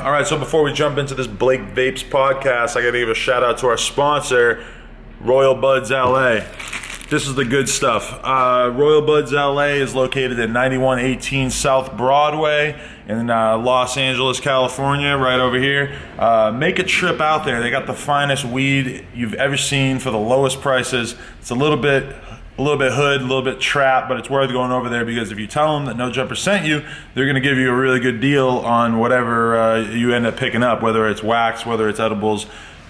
All right, so before we jump into this Blake Vapes podcast, I got to give a shout out to our sponsor, Royal Buds LA. This is the good stuff. Royal Buds LA is located at 9118 South Broadway in Los Angeles, California, right over here. Make a trip out there. They got the finest weed you've ever seen for the lowest prices. It's a little bit hood, a little bit trap, but it's worth going over there because if you tell them that No Jumper sent you, they're going to give you a really good deal on whatever you end up picking up, whether it's wax, whether it's edibles.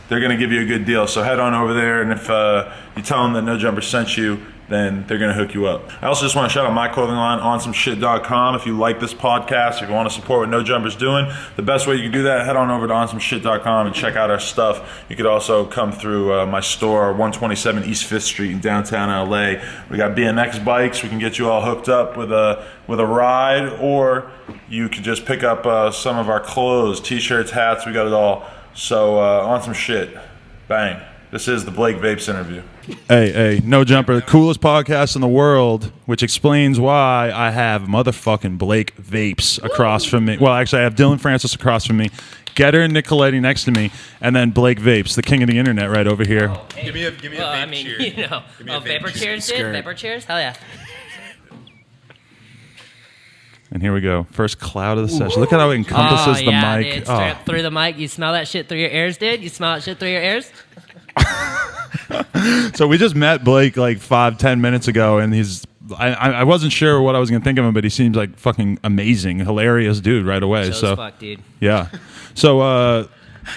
They're going to give you a good deal. So head on over there, and if you tell them that No Jumper sent you, then they're going to hook you up. I also just want to shout out my clothing line, onsomeshit.com. If you like this podcast, if you want to support what No Jumper's doing, the best way you can do that, head on over to onsomeshit.com and check out our stuff. You could also come through my store, 127 East 5th Street in downtown LA. We got BMX bikes. We can get you all hooked up with a ride, or you could just pick up some of our clothes, t-shirts, hats. We got it all. So on some shit. Bang. This is the Blake Vapes interview. Hey, No Jumper, the coolest podcast in the world, which explains why I have motherfucking Blake Vapes across from me. Well, actually, I have Dylan Francis across from me, Getter and Nicoletti next to me, and then Blake Vapes, the king of the internet, right over here. Oh, hey. Give me a vape cheer. You know. Vapor cheers, dude? Vapor cheers? Hell yeah. And here we go. First cloud of the session. Look at how it encompasses the mic. Dude, straight up through the mic. You smell that shit through your ears, dude? You smell that shit through your ears? So we just met Blake like 5-10 minutes ago, and I wasn't sure what I was going to think of him, but he seems like fucking amazing, hilarious dude right away. So fuck, dude. Yeah. So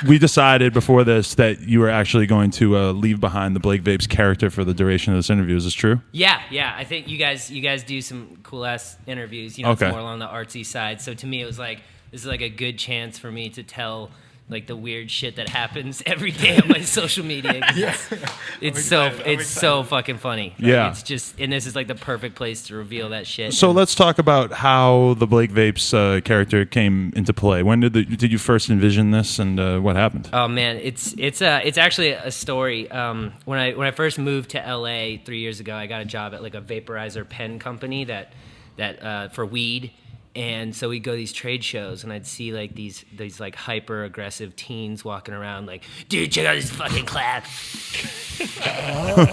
we decided before this that you were actually going to leave behind the Blake Vapes character for the duration of this interview. Is this true? Yeah. I think you guys do some cool ass interviews. You know, okay. It's more along the artsy side. So to me, it was like this is like a good chance for me to tell like the weird shit that happens every day on my social media. It's so fucking funny. Like, yeah. It's just, and this is like the perfect place to reveal that shit. So let's talk about how the Blake Vapes character came into play. When did you first envision this, and what happened? Oh man, it's actually a story. When I first moved to LA 3 years ago, I got a job at like a vaporizer pen company that for weed. And so we'd go to these trade shows, and I'd see like these like hyper aggressive teens walking around, like, dude, check out this fucking clap. Follow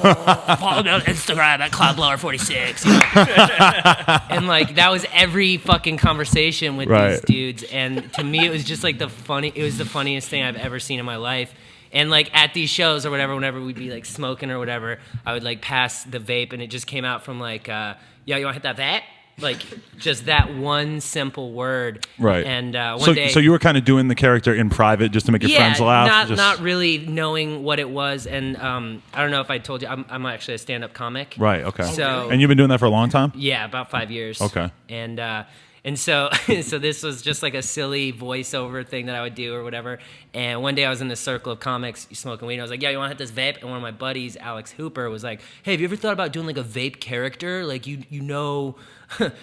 me on Instagram at CloudBlower46. You know? And like that was every fucking conversation with these dudes. And to me, it was just like the funniest thing I've ever seen in my life. And like at these shows or whatever, whenever we'd be like smoking or whatever, I would like pass the vape, and it just came out from like, yo, you want to hit that vape? Like just that one simple word, right? And one day, so you were kind of doing the character in private just to make your friends laugh, not really knowing what it was. And I don't know if I told you, I'm actually a stand-up comic, right? Okay. So and you've been doing that for a long time? Yeah, about 5 years. Okay. And so this was just like a silly voiceover thing that I would do or whatever. And one day I was in the circle of comics smoking weed, and I was like, yeah, you want to hit this vape? And one of my buddies, Alex Hooper, was like, hey, have you ever thought about doing like a vape character? Like you know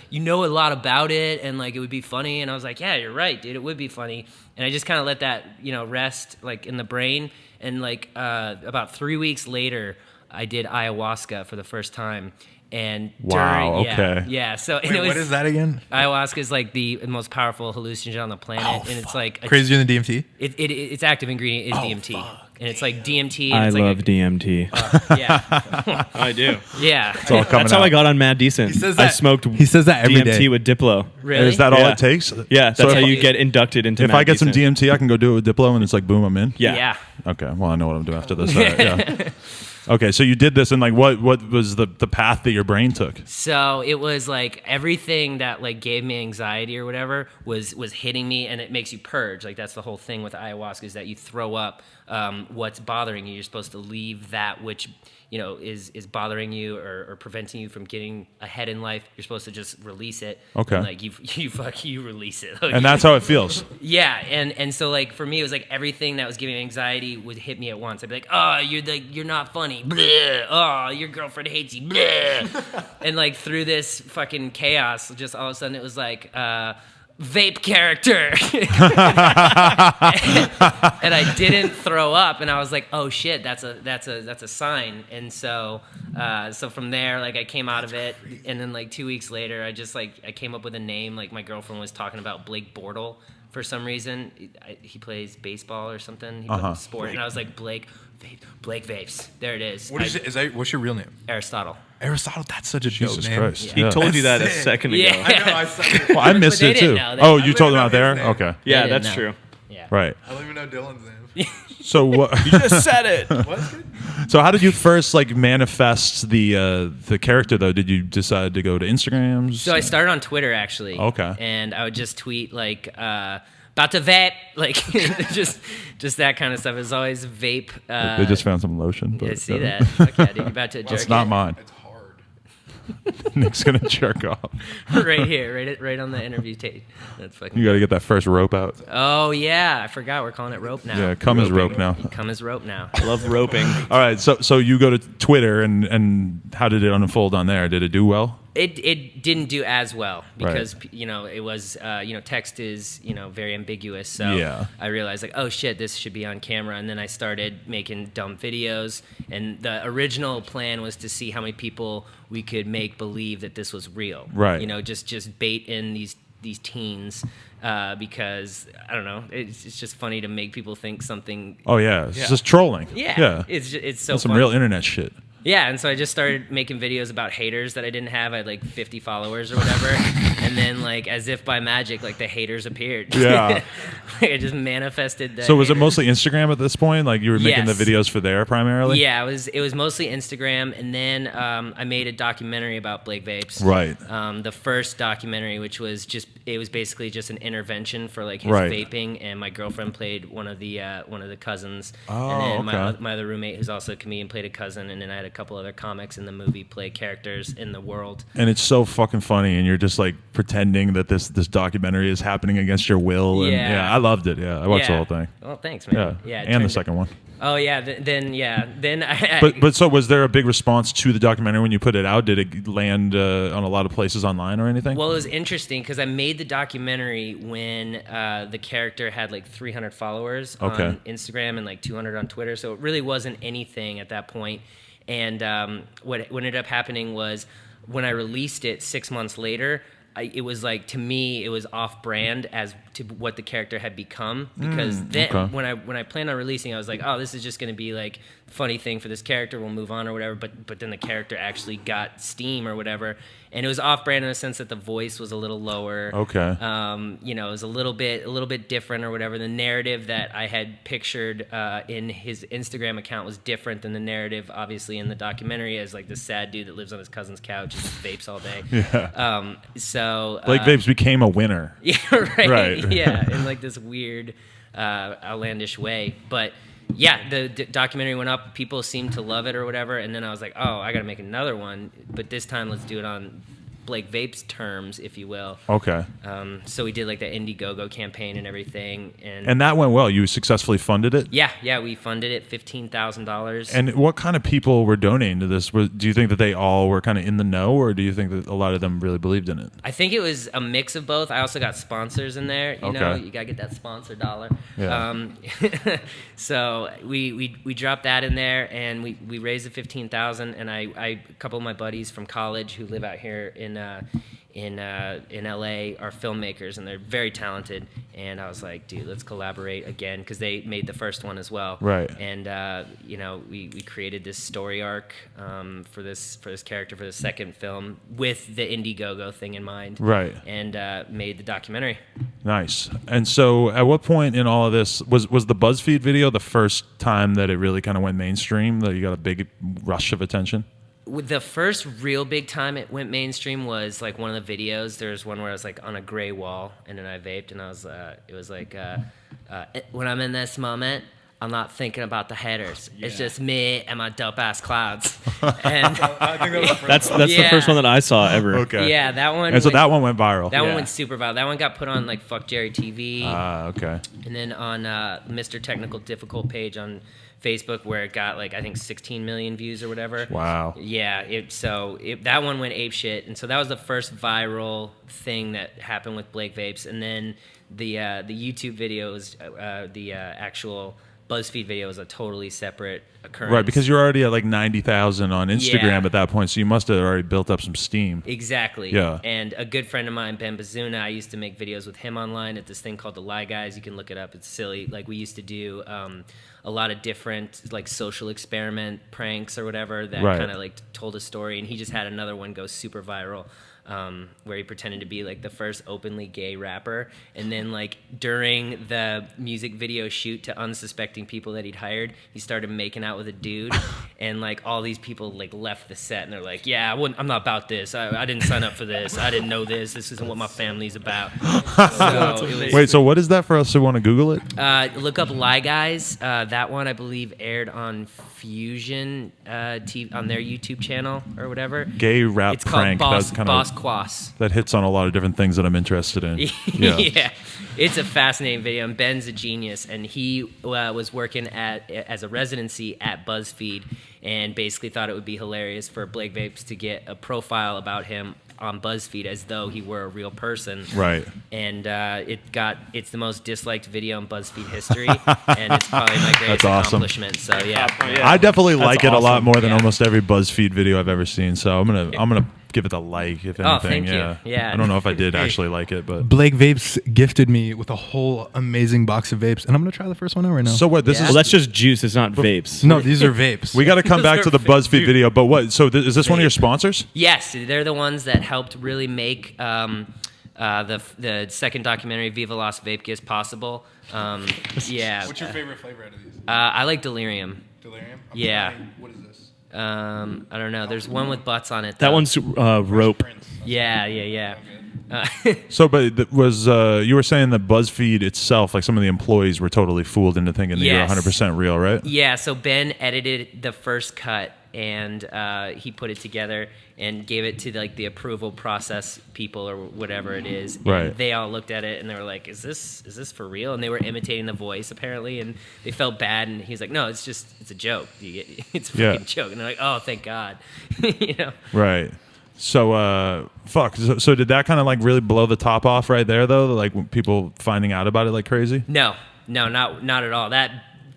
you know a lot about it, and like it would be funny. And I was like, yeah, you're right, dude, it would be funny. And I just kind of let that, rest like in the brain. And like about 3 weeks later, I did ayahuasca for the first time. And so Wait, what is that again? Ayahuasca is like the most powerful hallucinogen on the planet, and it's like crazier than DMT. Its active ingredient is DMT, and it's like DMT. And I it's love DMT. Yeah, I do. Yeah, that's how I got on Mad Decent. He says that, I smoked. He says that every DMT day. with Diplo. Really? Is that all it takes? Yeah, that's how you get inducted into. If Mad I get Decent. some DMT, I can go do it with Diplo, and it's like, boom, I'm in. Yeah. Okay. Well, I know what I'm doing after this. Yeah. Okay, so you did this, and like, what was the path that your brain took? So it was like everything that like gave me anxiety or whatever was hitting me, and it makes you purge. Like that's the whole thing with ayahuasca, is that you throw up what's bothering you. You're supposed to leave that which is bothering you or preventing you from getting ahead in life. You're supposed to just release it. Okay. And, like you release it. And that's how it feels. Yeah, and so like for me, it was like everything that was giving me anxiety would hit me at once. I'd be like, oh, you're not funny. Bleh. Oh, your girlfriend hates you. Bleh. And like through this fucking chaos, just all of a sudden it was like vape character. And I didn't throw up, and I was like, oh shit, that's a sign. And so from there, like I came out of it, and then like 2 weeks later, I came up with a name. Like my girlfriend was talking about Blake Bortle for some reason. He plays baseball or something. He plays sport, and I was like, Blake Vapes. There it is. What is it? What's your real name? Aristotle. Aristotle. That's such a Jesus dope name. Christ. Yeah. He told you that a That's sick. second ago. Yeah. I know. I saw it. Well, I missed they it too. didn't know. Oh, They- you told them I out don't there? know his name. Okay. Yeah, They didn't that's know. true. Yeah. Right. I don't even know Dylan's name. So what? Just said it. What's good? So how did you first like manifest the character though? Did you decide to go to Instagrams? So I started on Twitter actually. Okay. And I would just tweet like about to vape, like just that kind of stuff. It was always vape. They just found some lotion. But Yeah, see that? Fuck yeah, dude, you're about to jerk It's not it. mine. It's hard. Nick's gonna jerk off. Right here, right on the interview tape. That's fucking. You got to get that first rope out. Oh yeah, I forgot we're calling it rope now. Yeah, come as rope now. Come as rope now. Love roping. All right, so you go to Twitter and how did it unfold on there? Did it do well? It didn't do as well because Right. it was text is very ambiguous. So Yeah. I realized like, oh shit, this should be on camera, and then I started making dumb videos. And the original plan was to see how many people we could make believe that this was real. Right. Just bait in these teens because I don't know, it's just funny to make people think something. Oh yeah, it's just trolling. Yeah, it's so That's some funny. real internet shit. Yeah, and so I just started making videos about haters that I didn't have. I had like 50 followers or whatever. And then like as if by magic, like the haters appeared. Yeah. Like I just manifested that. So was it mostly Instagram at this point? Like you were making the Yes. videos for there primarily? Yeah, it was mostly Instagram, and then I made a documentary about Blake Vapes. Right. The first documentary, which was basically just an intervention for like his Right. vaping, and my girlfriend played one of the cousins. Oh, and then okay. my other roommate, who's also a comedian, played a cousin, and then I had a couple other comics in the movie play characters in the world. And it's so fucking funny, and you're just like pretending that this documentary is happening against your will. And, Yeah. I loved it. Yeah, I watched the Yeah. whole thing. Well, thanks, Yeah, man. Yeah, it and the turned- second one. Oh yeah, then I. But so was there a big response to the documentary when you put it out? Did it land on a lot of places online or anything? Well, it was interesting because I made the documentary when the character had like 300 followers Okay. on Instagram and like 200 on Twitter, so it really wasn't anything at that point. And what ended up happening was when I released it 6 months later, it was like, to me, it was off-brand as to what the character had become, because then okay. when I planned on releasing, I was like, oh, this is just going to be like a funny thing for this character, we'll move on or whatever. But then the character actually got steam or whatever, and it was off-brand in the sense that the voice was a little lower. Okay. It was a little bit different or whatever. The narrative that I had pictured in his Instagram account was different than the narrative, obviously, in the documentary, as like this sad dude that lives on his cousin's couch and just vapes all day. Yeah. So Blake Vapes became a winner. yeah, right. Right. Yeah, in like this weird, outlandish way. But yeah, the documentary went up. People seemed to love it or whatever. And then I was like, oh, I got to make another one. But this time, let's do it on Blake Vapes terms, if you will. Okay. So we did like the Indiegogo campaign and everything. And that went well. You successfully funded it? Yeah, we funded it, $15,000. And what kind of people were donating to this? Do you think that they all were kind of in the know, or do you think that a lot of them really believed in it? I think it was a mix of both. I also got sponsors in there. You know, Okay. you gotta get that sponsor dollar. Yeah. So we dropped that in there, and we raised the $15,000. And a couple of my buddies from college who live out here in LA are filmmakers, and they're very talented. And I was like, dude, let's collaborate again, because they made the first one as well. Right. And we created this story arc for this character for the second film with the Indiegogo thing in mind. Right. And made the documentary. Nice. And so at what point in all of this, was the BuzzFeed video the first time that it really kind of went mainstream, that you got a big rush of attention? With the first real big time it went mainstream was like one of the videos. There was one where I was like on a gray wall, and then I vaped, and it was like when I'm in this moment, I'm not thinking about the haters. Yeah. It's just me and my dope ass clouds. And I think that was the first That's one. the Yeah. first one that I saw ever. Okay. yeah, that one. And so that one went viral. That one Yeah. went super viral. That one got put on like Fuck Jerry TV, Okay. and then on Mr. Technical Difficult page on Facebook, where it got like I think 16 million views or whatever. Wow. Yeah, that one went ape shit, and so that was the first viral thing that happened with Blake Vapes, and then the YouTube videos, the actual BuzzFeed video was a totally separate occurrence. Right, because you're already at like 90,000 on Instagram Yeah. at that point, so you must have already built up some steam. Exactly. Yeah. And a good friend of mine, Ben Bazuna, I used to make videos with him online at this thing called The Lie Guys. You can look it up. It's silly. Like, we used to do a lot of different, like, social experiment pranks or whatever that Right. kind of, like, told a story. And he just had another one go super viral. Where he pretended to be like the first openly gay rapper, and then like during the music video shoot to unsuspecting people that he'd hired, he started making out with a dude, and like all these people like left the set and they're like, yeah, I'm not about this. I didn't sign up for this. I didn't know this. This isn't what my family's about. So it was, Wait, so what is that for us who want to Google it? look up Lie Guys. That one I believe aired on Fusion TV, on their YouTube channel or whatever. Gay rap It's prank. called That's kind Boss of Quas. that hits on a lot of different things that I'm interested in. Yeah. It's a fascinating video, and Ben's a genius, and he was working as a residency at BuzzFeed, and basically thought it would be hilarious for Blake Vapes to get a profile about him on BuzzFeed as though he were a real person. Right. And it's the most disliked video in BuzzFeed history, and it's probably my greatest That's awesome. accomplishment. So yeah. I definitely That's like it a lot awesome. more than Yeah. almost every BuzzFeed video I've ever seen. So I'm gonna give it a like, if anything. Oh, thank you. Yeah. Yeah. I don't know if I did actually like it, but Blake Vapes gifted me with a whole amazing box of vapes, and I'm gonna try the first one out right now. so what? This Yeah. is Well, that's just juice. It's not vapes. no, these are vapes. we got to come back to the Those are BuzzFeed video. But what? So is this one of your sponsors? Yes, they're the ones that helped really make the second documentary, Viva Las Vape Gifts, possible. Yeah. What's your favorite flavor out of these? I like Delirium. Delirium. Yeah. What is this? I don't know. There's one with butts on it. That though. one's rope. Yeah. So, but was you were saying that BuzzFeed itself, like some of the employees, were totally fooled into thinking that Yes. you're 100% real, right? Yeah, so Ben edited the first cut, and he put it together and gave it to like the approval process people or whatever it is. And Right. they all looked at it and they were like, "Is this for real?" And they were imitating the voice apparently, and they felt bad. And he's like, "No, it's a joke. It's a Yeah. fucking joke." And they're like, "Oh, thank God," you know. Right. So, fuck. So did that kind of like really blow the top off right there, though? Like when people finding out about it like crazy? No, not at all. That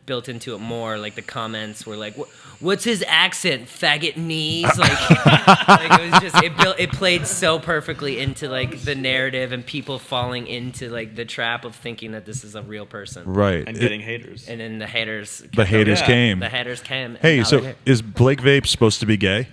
built into it more. Like the comments were like, "What's his accent? Faggot knees." Like, like it was just it played so perfectly into like the narrative and people falling into like the trap of thinking that this is a real person. Right. And getting haters. And then the haters. The haters Yeah. came. The haters came. Hey, Now so they're here. is Blake Vape supposed to be gay?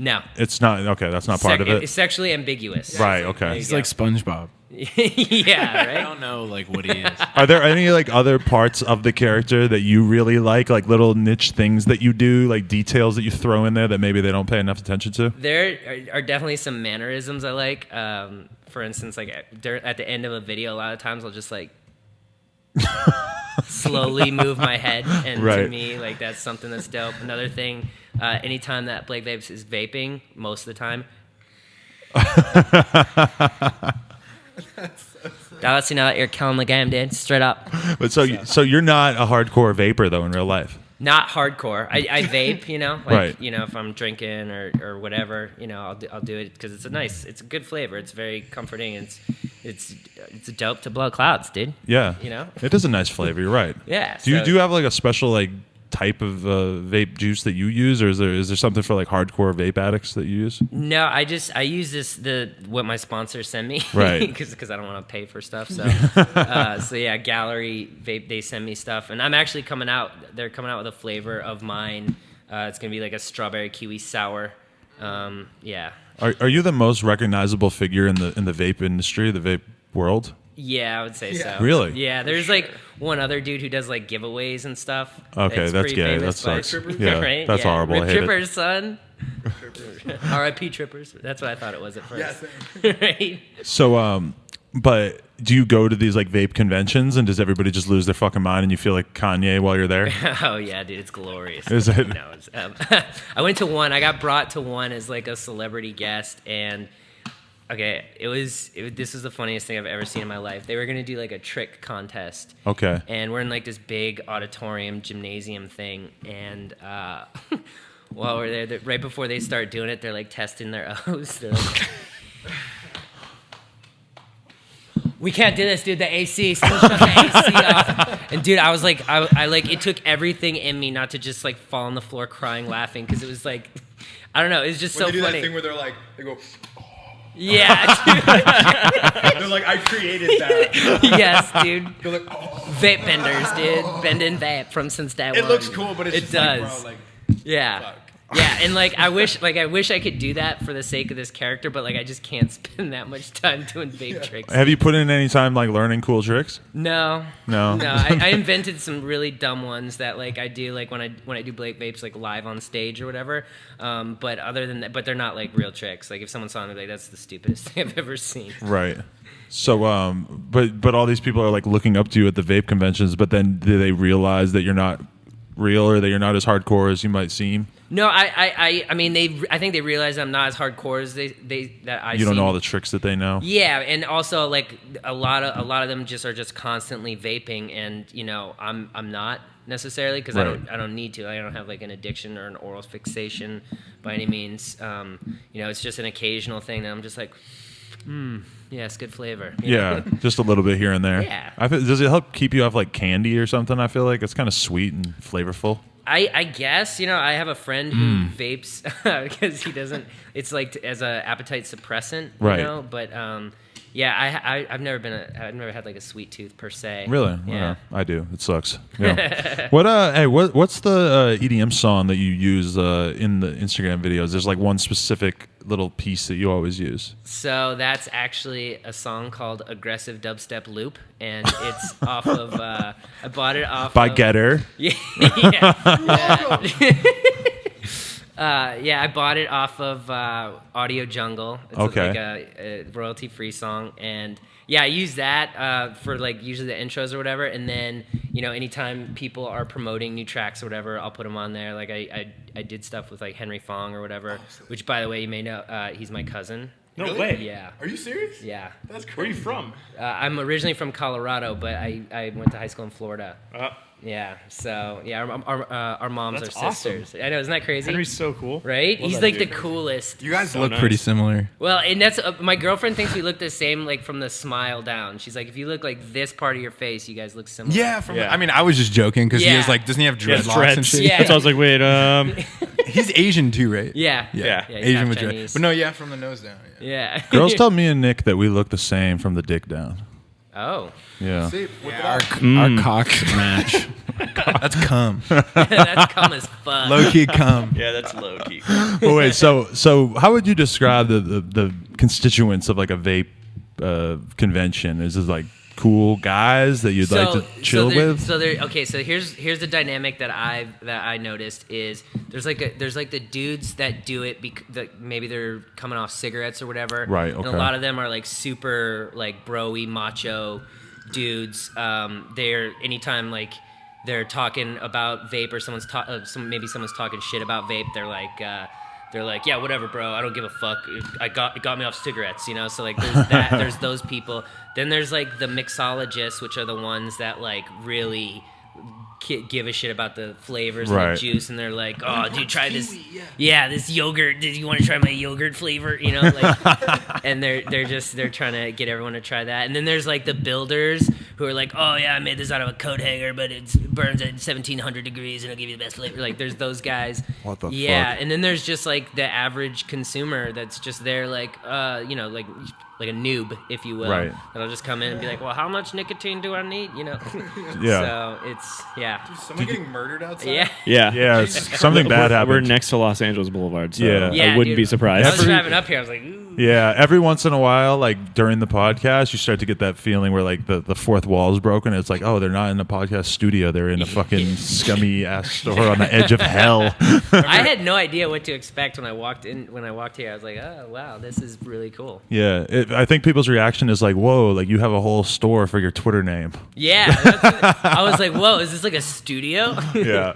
No. It's not. Okay, that's not part of It's it. sexually ambiguous. Right. Okay. He's like SpongeBob. Yeah. I Right. don't know like what he is. Are there any like other parts of the character that you really like little niche things that you do, like details that you throw in there that maybe they don't pay enough attention to? There are definitely some mannerisms I like. For instance, like at the end of a video, a lot of times I'll just like slowly move my head, and to Right. me, like that's something that's dope. Another thing, anytime that Blake Vapes is vaping, most of the time. That lets you know that you're killing the game, dude. Straight up. But so you're not a hardcore vapor though in real life. Not hardcore. I vape, you know, like, Right. you know, if I'm drinking or whatever, you know, I'll do it because it's a good flavor. It's very comforting. It's dope to blow clouds, dude. Yeah. You know? It is a nice flavor. You're right. Yeah. Do you so- do you have like a special like type of vape juice that you use, or is there something for like hardcore vape addicts that you use? No, I use what my sponsors send me, Right. Because I don't want to pay for stuff. So, so yeah, Gallery Vape, they send me stuff, and I'm actually coming out. They're coming out with a flavor of mine. It's gonna be like a strawberry kiwi sour. Yeah, Are you the most recognizable figure in the vape industry, the vape world? yeah, I would say so. Really? Yeah, there's like one other dude who does like giveaways and stuff. Okay, that's pretty gay. famous, That but- sucks. Yeah, right? that's horrible. I Rip hate it. Trippers, son. R.I.P. Trippers. That's what I thought it was at first. Right? So, but do you go to these like vape conventions, and does everybody just lose their fucking mind, and you feel like Kanye while you're there? Oh yeah, dude, it's glorious. Is it? No, I went to one. I got brought to one as like a celebrity guest, and okay, this was the funniest thing I've ever seen in my life. They were gonna do like a trick contest. Okay. And we're in like this big auditorium gymnasium thing, and while we're there, right before they start doing it, they're like testing their O's. They're like, we can't do this, dude. The AC, someone shut the AC off. And dude, I was like, I like, it took everything in me not to just like fall on the floor crying, laughing, because it was like, I don't know, it was just When so they do funny. that thing where they're like, they go, Yeah, they're like, I created that. dude. Yes, dude. They're like, oh. Vape benders, dude. Bending vape from since day one. It looks cool, but it's it just does. like, bro, like, Yeah. fuck. Yeah, and like I wish I could do that for the sake of this character, but like I just can't spend that much time doing vape tricks. Have you put in any time like learning cool tricks? No. No? I invented some really dumb ones that like I do like when I do Blake Vapes like live on stage or whatever. But other than that, but they're not like real tricks. Like if someone saw me, like that's the stupidest thing I've ever seen. Right. So, but all these people are like looking up to you at the vape conventions, but then do they realize that you're not real or that you're not as hardcore as you might seem? No, I mean I think they realize I'm not as hardcore as they that I. You don't seem. know all the tricks that they know. Yeah, and also like a lot of them just are just constantly vaping, and you know I'm not necessarily because Right. I don't need to. I don't have like an addiction or an oral fixation by any means. You know, it's just an occasional thing that I'm just like, yes, good flavor. You know? Yeah, just a little bit here and there. Yeah. Does it help keep you off like candy or something? I feel like it's kind of sweet and flavorful. I guess, you know, I have a friend who vapes because he doesn't. It's like as a appetite suppressant, you Right. know. But yeah, I've never had like a sweet tooth per se. Really? Yeah. I do. It sucks. Yeah. What's the EDM song that you use in the Instagram videos? There's like one specific little piece that you always use. So that's actually a song called "Aggressive Dubstep Loop," and it's off of. I bought it off By of, Getter. Yeah. Yeah, I bought it off of Audio Jungle. It's Okay. like a royalty-free song, and yeah, I use that for like usually the intros or whatever. And then you know, anytime people are promoting new tracks or whatever, I'll put them on there. Like I did stuff with like Henry Fong or whatever, which by the way, you may know he's my cousin. No Really? way. Yeah. Are you serious? Yeah. That's crazy. Where are you from? I'm originally from Colorado, but I went to high school in Florida. Yeah, so yeah, our moms That's are sisters. I know, isn't that crazy? Henry's so cool. Right? Love He's that like dude. the coolest. You guys So look nice. pretty similar. Well, and that's my girlfriend thinks we look the same, like from the smile down. She's like, if you look like this part of your face, you guys look similar. Yeah, Yeah. I mean, I was just joking because he Yeah. was like, doesn't he have He has dreadlocks and dreads. shit? Yeah. So I was like, wait, He's Asian too, right? Yeah. Yeah. he's Asian half with Chinese. dread. But no, yeah, from the nose down. Yeah. Yeah. Girls tell me and Nick that we look the same from the dick down. Oh, Yeah. Our cocks match. That's cum. that's cum as fuck. Low key cum. yeah, that's low key. Well, wait. So how would you describe the constituents of like a vape convention? Is it like cool guys that you'd like to chill with? So here's the dynamic that I noticed is there's like the dudes that do it maybe they're coming off cigarettes or whatever. Right, And okay. a lot of them are like super like bro-y macho dudes. They're anytime like they're talking about vape or someone's talking shit about vape, they're like, yeah, whatever, bro. I don't give a fuck. It got me off cigarettes, you know. So like, there's that. There's those people. Then there's like the mixologists, which are the ones that like really give a shit about the flavors Right. and the juice, and they're like, oh, dude, try this. Yeah, this yogurt. Did you want to try my yogurt flavor? You know, like, and they're trying to get everyone to try that. And then there's like the builders who are like, oh yeah, I made this out of a coat hanger, but it burns at 1700 degrees and it'll give you the best flavor. Like, there's those guys. What the Yeah, fuck? and then there's just like the average consumer that's just there, like, you know, like a noob, if you will. Right. That'll just come in and be like, well, how much nicotine do I need? You know. Yeah. So it's yeah. Someone getting murdered outside? Yeah. Yeah. Yeah, something bad happened. We're next to Los Angeles Boulevard, so Yeah. Yeah, I wouldn't dude. be surprised. I was driving up here. I was like, ooh. Yeah, every once in a while, like during the podcast, you start to get that feeling where like the fourth wall is broken. It's like, oh, they're not in a podcast studio; they're in a fucking scummy ass store on the edge of hell. I had no idea what to expect when I walked in. When I walked here, I was like, oh wow, this is really cool. Yeah, I think people's reaction is like, whoa, like you have a whole store for your Twitter name. Yeah, I was like, whoa, is this like a studio? Yeah.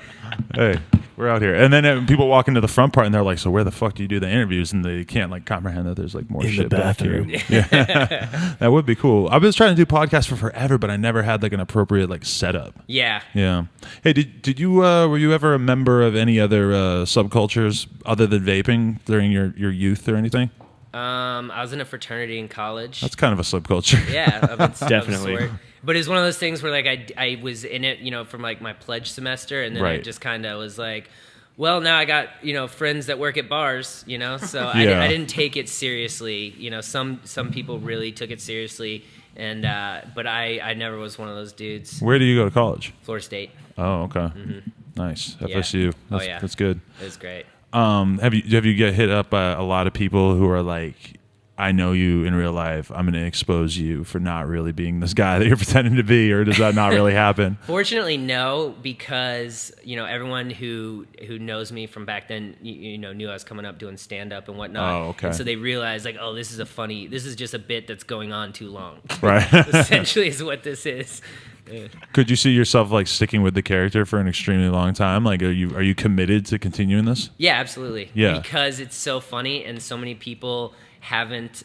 Hey, we're out here. And then people walk into the front part and they're like, so where the fuck do you do the interviews? And they can't like comprehend that there's like more In the shit back here. bathroom. Yeah. That would be cool. I've been trying to do podcasts for forever, but I never had like an appropriate like setup. Yeah. Yeah. Hey, did you were you ever a member of any other subcultures other than vaping during your youth or anything? I was in a fraternity in college. That's kind of a subculture. Yeah, Definitely. Of sort. But it's one of those things where like I was in it, from like my pledge semester, and then I Right. just kind of was like, well, now I got friends that work at bars, so Yeah. I didn't take it seriously. Some people really took it seriously, and but I never was one of those dudes. Where do you go to college? Florida State. Oh, okay. Nice. Yeah. FSU. That's, Oh, yeah. That's good. It was great. Have you get hit up by a lot of people who are like, I know you in real life, I'm going to expose you for not really being this guy that you're pretending to be, or does that not really happen? Fortunately, no, because everyone who knows me from back then, knew I was coming up doing stand up and whatnot. Oh, okay. And so they realized like, oh, this is just a bit that's going on too long. Right. Essentially, is what this is. Could you see yourself like sticking with the character for an extremely long time? Like, are you committed to continuing this? Yeah, absolutely. Yeah. Because it's so funny, and so many people haven't,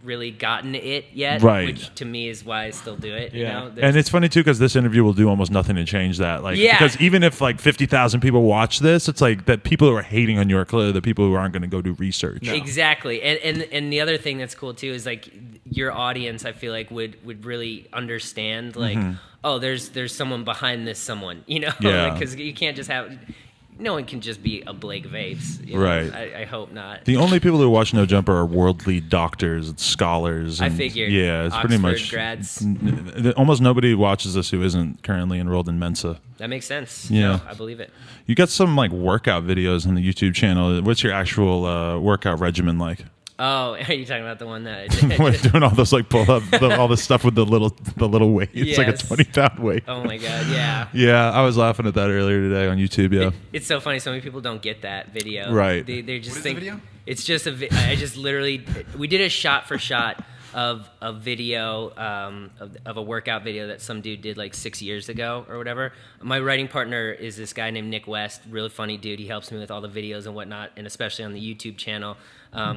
really gotten it yet. Right. Which to me is why I still do it. Yeah. And it's funny too because this interview will do almost nothing to change that. Like, Yeah. because even if like 50,000 people watch this, it's like that people who are hating on you are clearly the people who aren't going to go do research. Exactly. And the other thing that's cool too is like your audience, I feel like would really understand like, oh, there's someone behind this someone, Yeah. because you can't just have. No one can just be a Blake Vapes. Right. I hope not. The only people who watch No Jumper are worldly doctors and scholars. I And, figured. Yeah, it's Oxford pretty much grads. Almost nobody watches this who isn't currently enrolled in Mensa. That makes sense. Yeah. No, I believe it. You got some like workout videos on the YouTube channel. What's your actual workout regimen like? Oh, are you talking about the one that I did? We're doing all those like pull up, all the stuff with the little weight. It's like a Yes. 20-pound weight. Oh my god, yeah. Yeah, I was laughing at that earlier today on YouTube. Yeah. It's so funny. So many people don't get that video. Right. They just What is think the video? it's just I just literally we did a shot for shot of a video of a workout video that some dude did like 6 years ago or whatever. My writing partner is this guy named Nick West, really funny dude. He helps me with all the videos and whatnot, and especially on the YouTube channel.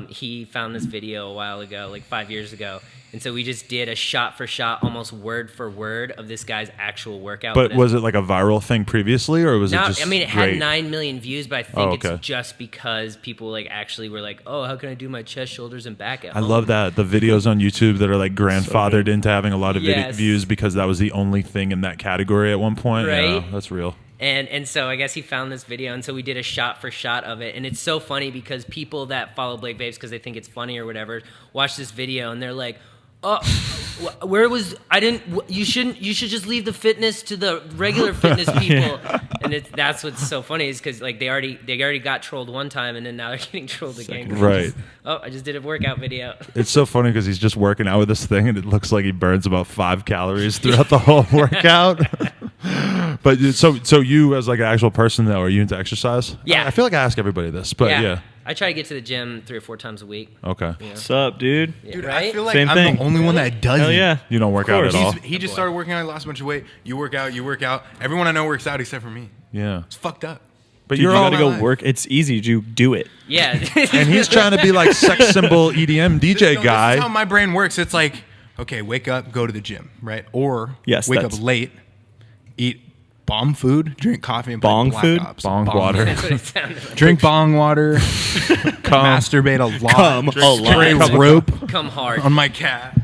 He found this video a while ago, like 5 years ago, and so we just did a shot for shot, almost word for word, of this guy's actual workout. But was it like a viral thing previously, or was it just? I mean, it great? had 9 million views, but I think okay. it's just because people like actually were like, "Oh, how can I do my chest, shoulders, and back at I home?" love that the videos on YouTube that are like grandfathered into having a lot of Yes. views because that was the only thing in that category at one point. Right? Yeah, that's real. And so I guess he found this video, and so we did a shot for shot of it. And it's so funny because people that follow Blake Vapes because they think it's funny or whatever watch this video and they're like, "Oh, where was I? Didn't you shouldn't you should just leave the fitness to the regular fitness people." And that's what's so funny is because like they already got trolled one time, and then now they're getting trolled again. Right. Oh, I just did a workout video. It's so funny because he's just working out with this thing, and it looks like he burns about 5 calories throughout the whole workout. But so you as like an actual person though, are you into exercise? Yeah. I feel like I ask everybody this, but yeah. I try to get to the gym 3 or 4 times a week. Okay. What's up, dude? Yeah, Dude, right? I feel like Same I'm thing. the only one that doesn't. Hell yeah. You don't work out at course. all. He just started working out. He lost a bunch of weight. You work out. Everyone I know works out except for me. Yeah. It's fucked up. But Dude, you're you all gotta go life. work. It's easy. You do it. Yeah. and he's trying to be like sex symbol EDM DJ No, guy. This is how my brain works. It's like, okay, wake up, go to the gym, right? Or Yes, wake that's- up late, eat bomb food, drink coffee, and Bong play Black food? Ops. Bong water. That's what it sounded like. Drink bong water, masturbate a lot, Come a lot. spray Come- rope Come hard. on my cat.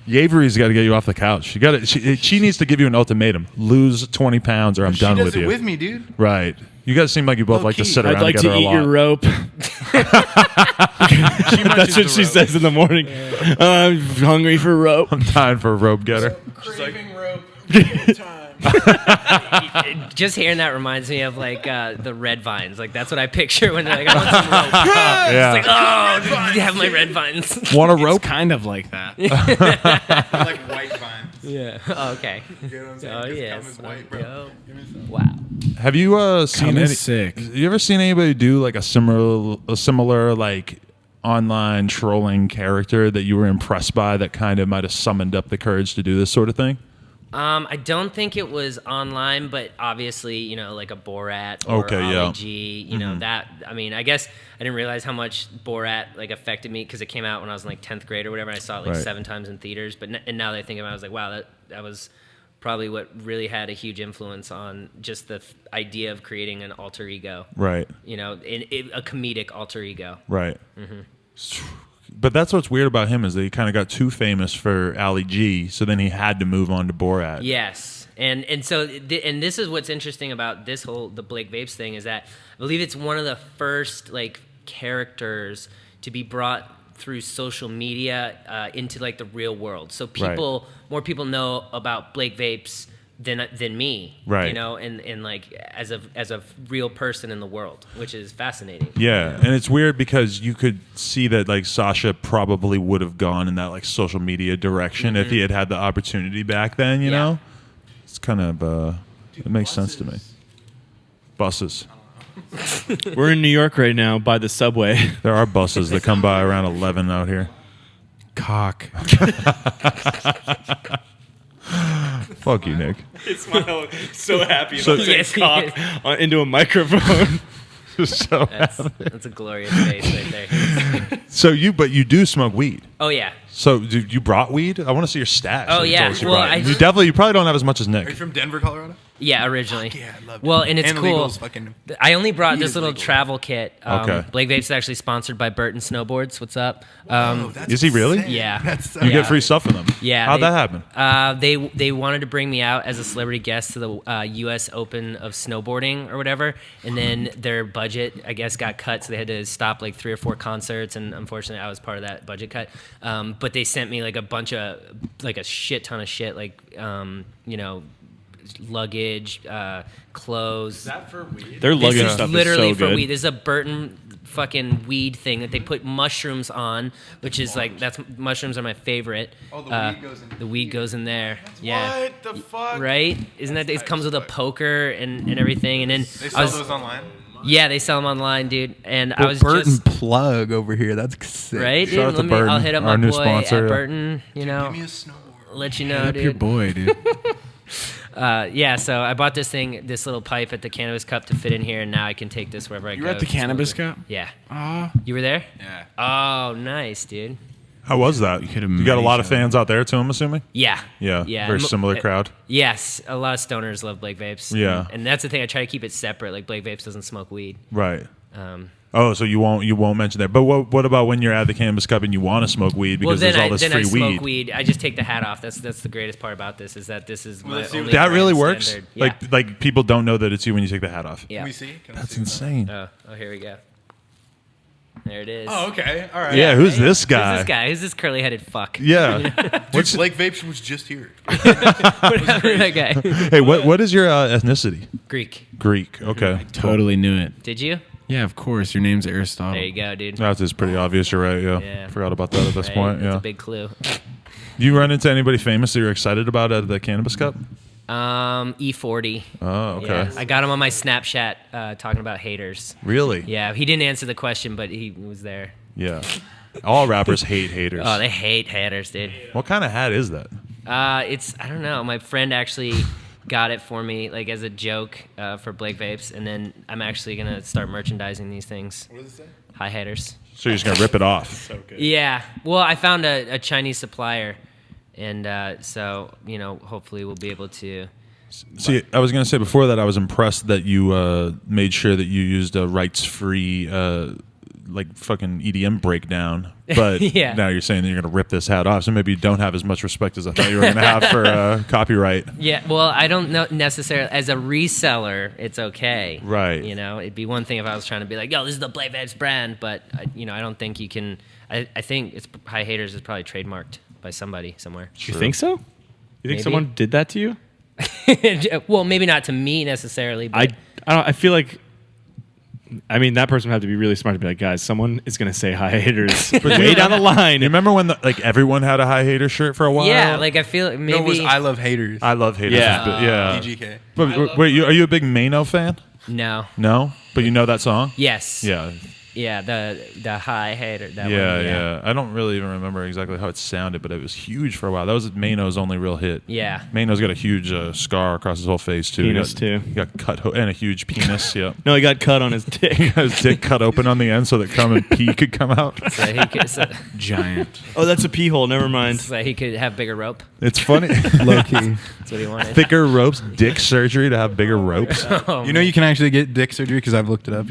Yavery's got to get you off the couch. You got to. She needs to give you an ultimatum: lose 20 pounds, or I'm She done does with it you. with me, dude. Right. You guys seem like you both like to Low-key. sit around I'd like together to eat a lot. your rope. That's what she says in the morning. I'm hungry for rope. I'm dying for a rope getter. Craving rope. Just hearing that reminds me of like the red vines. Like that's what I picture when they're like, I want some rope. Yeah. It's like, oh, you have my red vines. Want a rope? Kind of like that. like white vines. Yeah. Oh, okay. You know what I'm saying? Oh Just yeah. come as white, bro. Yo. Give me some. Wow. Have you seen Cum any? is sick. You ever seen anybody do like a similar like online trolling character that you were impressed by that kind of might have summoned up the courage to do this sort of thing? I don't think it was online, but obviously, like a Borat or Okay, yeah. Ollie G, that, I mean, I guess I didn't realize how much Borat, like, affected me because it came out when I was in, like, 10th grade or whatever, and I saw it, like, Right. 7 times in theaters, and now that I think about it, I was like, wow, that was probably what really had a huge influence on just the idea of creating an alter ego. Right. You know, in a comedic alter ego. Right. But that's what's weird about him is that he kind of got too famous for Ali G, so then he had to move on to Borat. Yes. And so this is what's interesting about the Blake Vapes thing is that I believe it's one of the first like characters to be brought through social media into like the real world. So more people know about Blake Vapes than me, right? You know, and like as a real person in the world, which is fascinating. Yeah, and it's weird because you could see that like Sasha probably would have gone in that like social media direction if he had the opportunity back then. You know, it's kind of it makes sense to me. Buses. We're in New York right now by the subway. There are buses that come by around 11 out here. Cock. Fuck you, Nick. It's so happy So- about saying Yes, cock into a microphone. So, That's a glorious face right there. but you do smoke weed. Oh yeah. So you brought weed? I want to see your stash. Oh, that you yeah. told us you Well, brought. You probably don't have as much as Are you Nick. from Denver, Colorado? Yeah, originally. Yeah, I loved it. Well, and it's and cool. legal's fucking. I only brought Weed this is little legal. travel kit. Okay. Blake Vapes is actually sponsored by Burton Snowboards. What's up? Oh, that's Is he really? insane. Yeah. That's so You Yeah. get free stuff from them. Yeah. How'd that happen? They wanted to bring me out as a celebrity guest to the U.S. Open of snowboarding or whatever, and then their budget, I guess, got cut, so they had to stop like 3 or 4 concerts, and unfortunately, I was part of that budget cut. But they sent me like a shit ton of shit, like you know, luggage, clothes. Is that for weed? Their This luggage is stuff literally is so for good. weed. This is a Burton fucking weed thing that they put mushrooms on, which is like mushrooms are my favorite. Oh, the weed goes in The weed goes in there. Yeah. What the fuck? Right? Isn't that it comes with a poker and everything? And then They sell those online? yeah, they sell them online, dude. And I Well, was Burton just plug over here. That's sick. right, Shout out dude. to I'll Burton, hit up our my new boy sponsor, at yeah. Burton. You know, Give me a snowboard. let you know, Hit up your dude. boy, dude. Yeah, so I bought this little pipe at the Cannabis Cup to fit in here, and now I can take this wherever I You go. were at the Cannabis Cup? Yeah. Ah, You were there? Yeah. Oh, nice, dude. How was that? could have You got a met lot each of fans out there too, I'm assuming? Yeah. Yeah. Yeah. Very similar crowd. Yes, a lot of stoners love Blake Vapes. Yeah. And that's the thing. I try to keep it separate. Like Blake Vapes doesn't smoke weed. Right. Um, Oh, so you won't mention that. But what about when you're at the Cannabis Cup and you want to smoke weed because then there's all this then free I smoke weed? weed. I just take the hat off. That's the greatest part about this is that this is my only That really brand works? standard. Yeah. Like people don't know that it's you when you take the hat off. yeah. Can we see? Can I That's see insane. Oh, here we go. There it is. Oh, okay. All right. Yeah, who's this Who's guy? this guy? Who's this curly-headed fuck? Yeah. Dude, Blake Vapes was just here. that guy. Hey, what is your ethnicity? Greek. Greek. Okay. totally knew it. Did you? Yeah, of course. Your name's Aristotle. There you go, dude. That is pretty obvious. You're right. Yeah. Yeah. Forgot about that at this Right? point. That's Yeah. a big clue. You run into anybody famous that you're excited about at the Cannabis Cup? E40. Oh, okay. Yeah. I got him on my Snapchat talking about haters. Really? Yeah, he didn't answer the question, but he was there. Yeah. All rappers hate haters. Oh, they hate haters, dude. What kind of hat is that? It's I don't know. My friend actually got it for me, like as a joke for Blake Vapes, and then I'm actually gonna start merchandising these things. What does it say? Hi haters. So you're just gonna rip it off? Yeah. Well, I found a Chinese supplier, and so hopefully we'll be able to. See, I was gonna say before that I was impressed that you made sure that you used a rights-free like fucking EDM breakdown, but Yeah. now you're saying that you're gonna rip this hat off, so maybe you don't have as much respect as I thought you were gonna have for copyright. Yeah. Well, I don't know necessarily as a reseller, it's okay. Right. It'd be one thing if I was trying to be like, yo, this is the Blake Vapes brand, but I don't think you can. I think it's Hi Haters is probably trademarked by somebody somewhere. You think so? You think Maybe. someone did that to you? Well, maybe not to me necessarily, but I feel like. I mean, that person would have to be really smart to be like, guys, someone is going to say hi haters way down the line. You remember when everyone had a Hi Hater shirt for a while? yeah, like I feel like maybe. No, it was I Love Haters. I love haters. Yeah. Yeah. DGK. But wait, are you a big Mano fan? No. No, but you know that song? Yes. Yeah. Yeah, the high hater. That Yeah, one, yeah. I don't really even remember exactly how it sounded, but it was huge for a while. That was Mano's only real hit. Yeah. Mano's got a huge scar across his whole face too. Penis, too. He got cut and a huge penis. Yeah. No, he got cut on his dick. He got his dick cut open on the end so that cum and pee could come out. So he could, Giant. Oh, that's a pee hole. Never mind. so he could have bigger rope. It's funny. Low key. That's what he wanted. Thicker ropes, dick surgery to have bigger ropes. Oh, You know, you can actually get dick surgery because I've looked it up.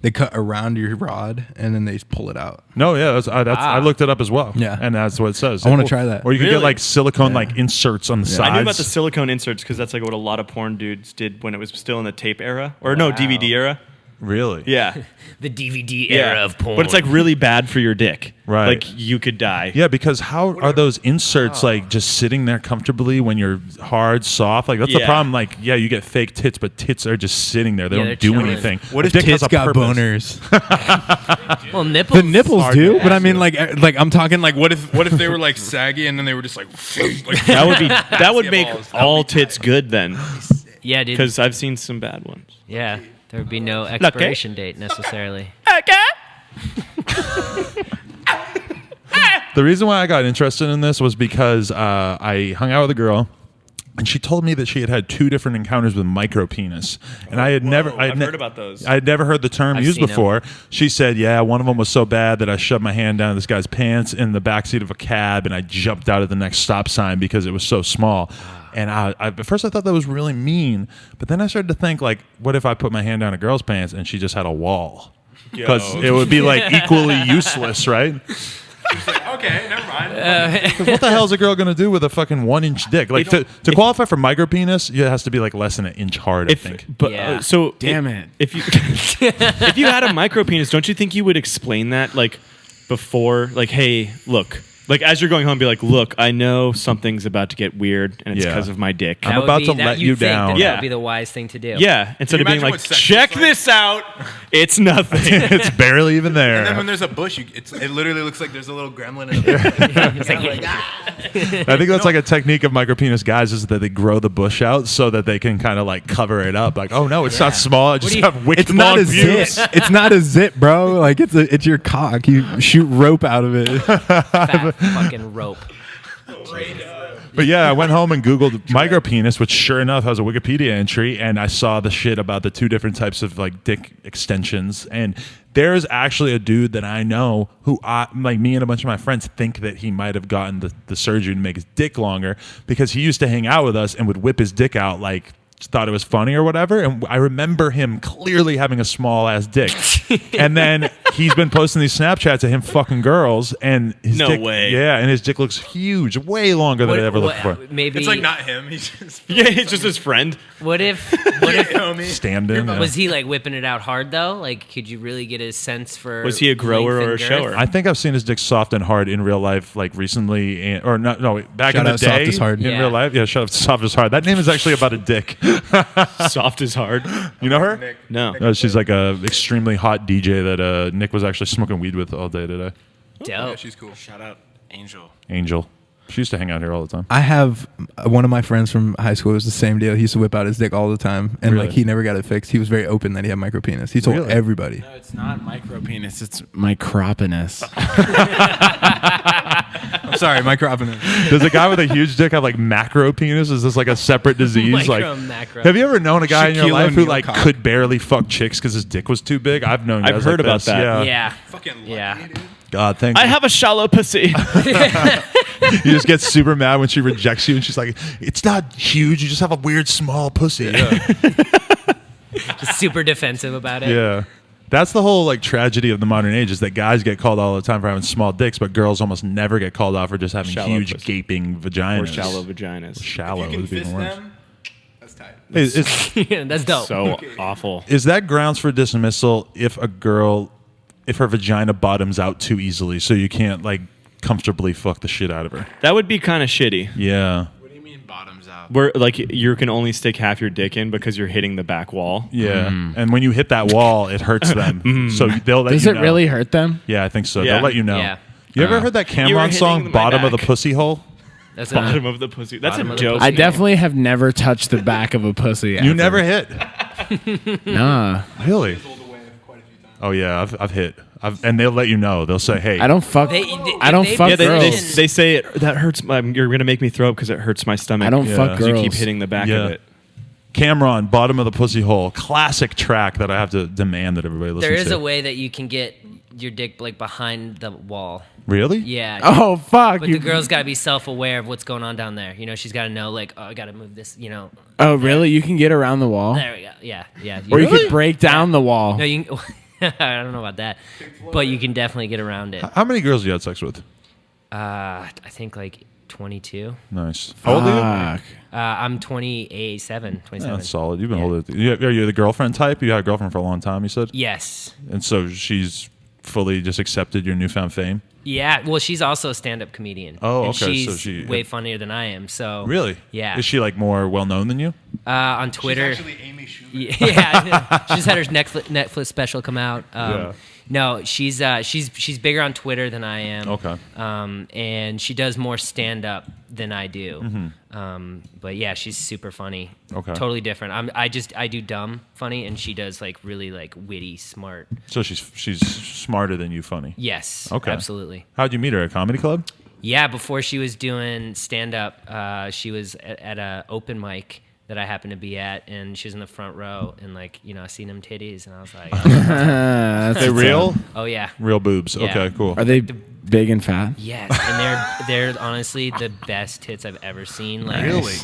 They cut around your rod and then they just pull it out. No, yeah, I looked it up as well. Yeah. And that's what it says. I wanna try that. Or you could get Really? like silicone like inserts on the sides. I knew about the silicone inserts because that's like what a lot of porn dudes did when it was still in the tape era. Or no, DVD era. Really? Yeah. the DVD era of porn. But it's like really bad for your dick. Right. Like you could die. Yeah, because how are those inserts like just sitting there comfortably when you're hard, soft? Like that's the Yeah. problem. Like, yeah, you get fake tits, but tits are just sitting there. They Yeah, they're don't do chilling. anything. What A if dick has tits a got purpose. boners? well, nipples. The nipples do, but I mean, Yeah. like I'm talking like what if they were like saggy and then they were just like That would make balls. all tits good then. Yeah, dude. Because I've seen some bad ones. Yeah, there would be no expiration date necessarily. The reason why I got interested in this was because I hung out with a girl, and she told me that she had 2 different encounters with micropenis, and I had never. I've heard about those. I had never heard the term I've used seen before. She said, "Yeah, one of them was so bad that I shoved my hand down this guy's pants in the backseat of a cab, and I jumped out at the next stop sign because it was so small." And at first I thought that was really mean, but then I started to think, like, what if I put my hand down a girl's pants and she just had a wall? Because it would be like equally useless, right? okay, never mind. 'Cause what the hell is a girl gonna do with a fucking 1-inch dick? Like to qualify for micropenis, it has to be like less than an inch hard. I think. But Yeah. so Damn it. if you if you had a micropenis, don't you think you would explain that like before? Like, hey, look. Like as you're going home, be like, look, I know something's about to get weird, and it's Yeah. because of my dick. I'm That would about be- to that let you'd you think down. That Yeah. would be the wise thing to do. Yeah, instead of being imagine like, what sex check looks like? this out, it's nothing. It's barely even there. And then when there's a bush, it literally looks like there's a little gremlin in the It's like, I think that's like a technique of micropenis guys is that they grow the bush out so that they can kind of like cover it up. Like, oh no, it's not small. I just do you- have wicked It's not long a zip. views. It's not a zip, bro. Like it's your cock. You shoot rope out of it. fat fucking rope. But yeah, I went home and Googled micropenis, which sure enough has a Wikipedia entry, and I saw the shit about the 2 different types of like dick extensions. And there's actually a dude that I know who like me and a bunch of my friends think that he might have gotten the surgery to make his dick longer because he used to hang out with us and would whip his dick out like thought it was funny or whatever. And I remember him clearly having a small ass dick. And then he's been posting these Snapchats of him fucking girls and his No dick, way. yeah, and his dick looks huge, way longer than I ever looked for. Maybe It's like not him. He's just Yeah, it's just his friend. What if Stand in. was he like whipping it out hard though? Like, could you really get a sense for? Was he a grower length or a and girth? shower? I think I've seen his dick soft and hard in real life, like recently, or no, back Shout in the out day. Soft is Hard. In Yeah. real life, yeah, shout out soft is hard. That name is actually about a dick. Soft is hard. You know her? No. She's like a extremely hot DJ that Nick was actually smoking weed with all day today. Dope. she's cool. Shout out Angel. Angel. She used to hang out here all the time. I have one of my friends from high school. It was the same deal. He used to whip out his dick all the time, and Really? like he never got it fixed. He was very open that he had micropenis. He told Really? everybody. No, it's not micropenis. It's micropenis. I'm sorry, micropenis. Does a guy with a huge dick have like macro penis? Is this like a separate disease? Micro, like, macro. have you ever known a guy in your Shaquille life who O'Neal like cock. could barely fuck chicks because his dick was too big? I've known. I've guys heard like about this. that. Yeah. Yeah. Fucking lucky, Yeah. dude. God, thank I you. have a shallow pussy. You just get super mad when she rejects you, and she's like, "It's not huge. You just have a weird small pussy." Yeah, Just super defensive about it. yeah. That's the whole like tragedy of the modern age is that guys get called all the time for having small dicks, but girls almost never get called out for just having Shallow huge pussy. gaping vaginas Or shallow vaginas. Shallow You can would be fist even worse. them. That's tight. Is That's dope. So awful. is that grounds for dismissal if her vagina bottoms out too easily, so you can't like comfortably fuck the shit out of her? That would be kind of shitty. Yeah. What do you mean bottoms out? Where like you can only stick half your dick in because you're hitting the back wall. Yeah, and when you hit that wall, it hurts them. So they'll let Does you it know. really hurt them? Yeah, I think so. Yeah. They'll let you know. Yeah. You ever heard that You were Cameron hitting song, my "Bottom of the back." Pussy Hole"? That's Bottom of the pussy. That's Bottom a of the joke. pussy. I definitely have never touched the back of a pussy. You never hit. Nah. Really? Oh yeah, I've hit. And they'll let you know. They'll say, "Hey, I don't fuck. I don't fuck Yeah, girls. they say that hurts. You're gonna make me throw up because it hurts my stomach. I don't fuck 'Cause you girls. keep hitting the back Yeah. of it. Cameron, bottom of the pussy hole." Classic track that I have to demand that everybody listen There to. is a way that you can get your dick like behind the wall. Really? Yeah. Oh fuck! But the girl's got to be self-aware of what's going on down there. You know, she's got to know, like, oh, I got to move this. You know. Oh really? You can get around the wall, There we go. Yeah, yeah. or you could break down the wall. No, you. I don't know about that, but you can definitely get around it. How many girls you had sex with? I think like 22. Nice. How old are you? Fuck. I'm 27. Yeah, that's solid. You've been older. Are you the girlfriend type? You had a girlfriend for a long time, you said? Yes. And so she's fully just accepted your newfound fame? Yeah. Well, she's also a stand-up comedian. Oh, and okay, She's so she- way funnier than I am. So. Really? Yeah. Is she like more well-known than you? On Twitter. Amy Schumer. Yeah, she just had her Netflix special come out. Yeah. No, she's bigger on Twitter than I am. Okay. And she does more stand up than I do. Mm-hmm. But yeah, she's super funny. Okay. Totally different. I do dumb funny, and she does like really like witty, smart. So she's smarter than you funny? Yes. Okay. Absolutely. How'd you meet her? At a comedy club? Yeah. Before she was doing stand up, she was at a open mic that I happened to be at, and she was in the front row, and like, you know, I seen them titties, and I was like, That's They real? oh yeah. Real boobs. Yeah. Okay, cool. Are they big and fat? Yes, and they're honestly the best tits I've ever seen. Like, Really?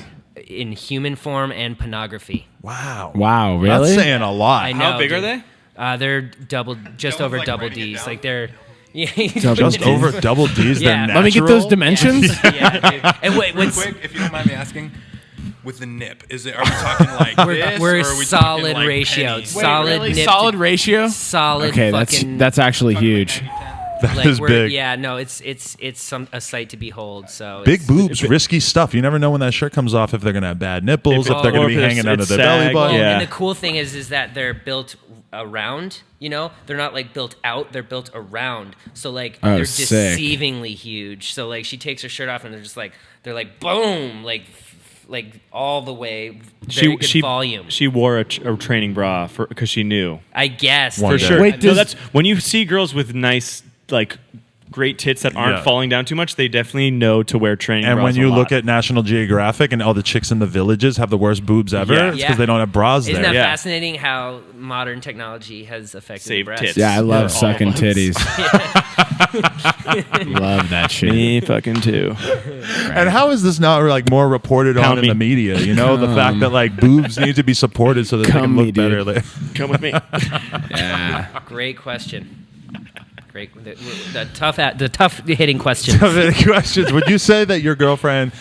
in human form and pornography. Wow. Wow, really? That's saying a lot. I know. How big are dude. they? They're just over like double writing it D's. down? Like they're Just over double D's. Yeah. They're Let me get those natural? dimensions. Yeah, dude. And wait, Real what's quick, if you don't mind me asking, with the nip, are we talking like this, we're or are we solid talking like ratio. pennies? Solid nip to- Solid ratio. solid Okay, fucking that's actually huge. That like is we're, big. yeah, no, it's a sight to behold. So Big it's, boobs, risky stuff. You never know when that shirt comes off if they're gonna have bad nipples, if they're gonna or be if it's- hanging under it's the belly sag. button. Well, Yeah. and the cool thing is that they're built around. You know, they're not like built out; they're built around. So like Oh, they're sick. deceivingly huge. So like she takes her shirt off, and they're like boom, like all the way. Very good volume. She wore a training bra because she knew I guess One for day. sure. Wait, no, does- that's when you see girls with nice like great tits that aren't Yeah. falling down too much. They definitely know to wear training. And bras when a you lot. look at National Geographic and all the chicks in the villages have the worst boobs ever, Yeah. it's because they don't have bras Isn't there. that Yeah. fascinating how modern technology has affected Saved breasts? tits. Yeah, I love Yeah. sucking All of us. titties. Love that shit. me fucking too. And how is this not like more reported on Pound in me. the media? You know, the fact that like boobs need to be supported so that they Come can me, look better. dude. Like, Come with me. Yeah. Great question. Great. The tough hitting question. questions. Would you say that your girlfriend?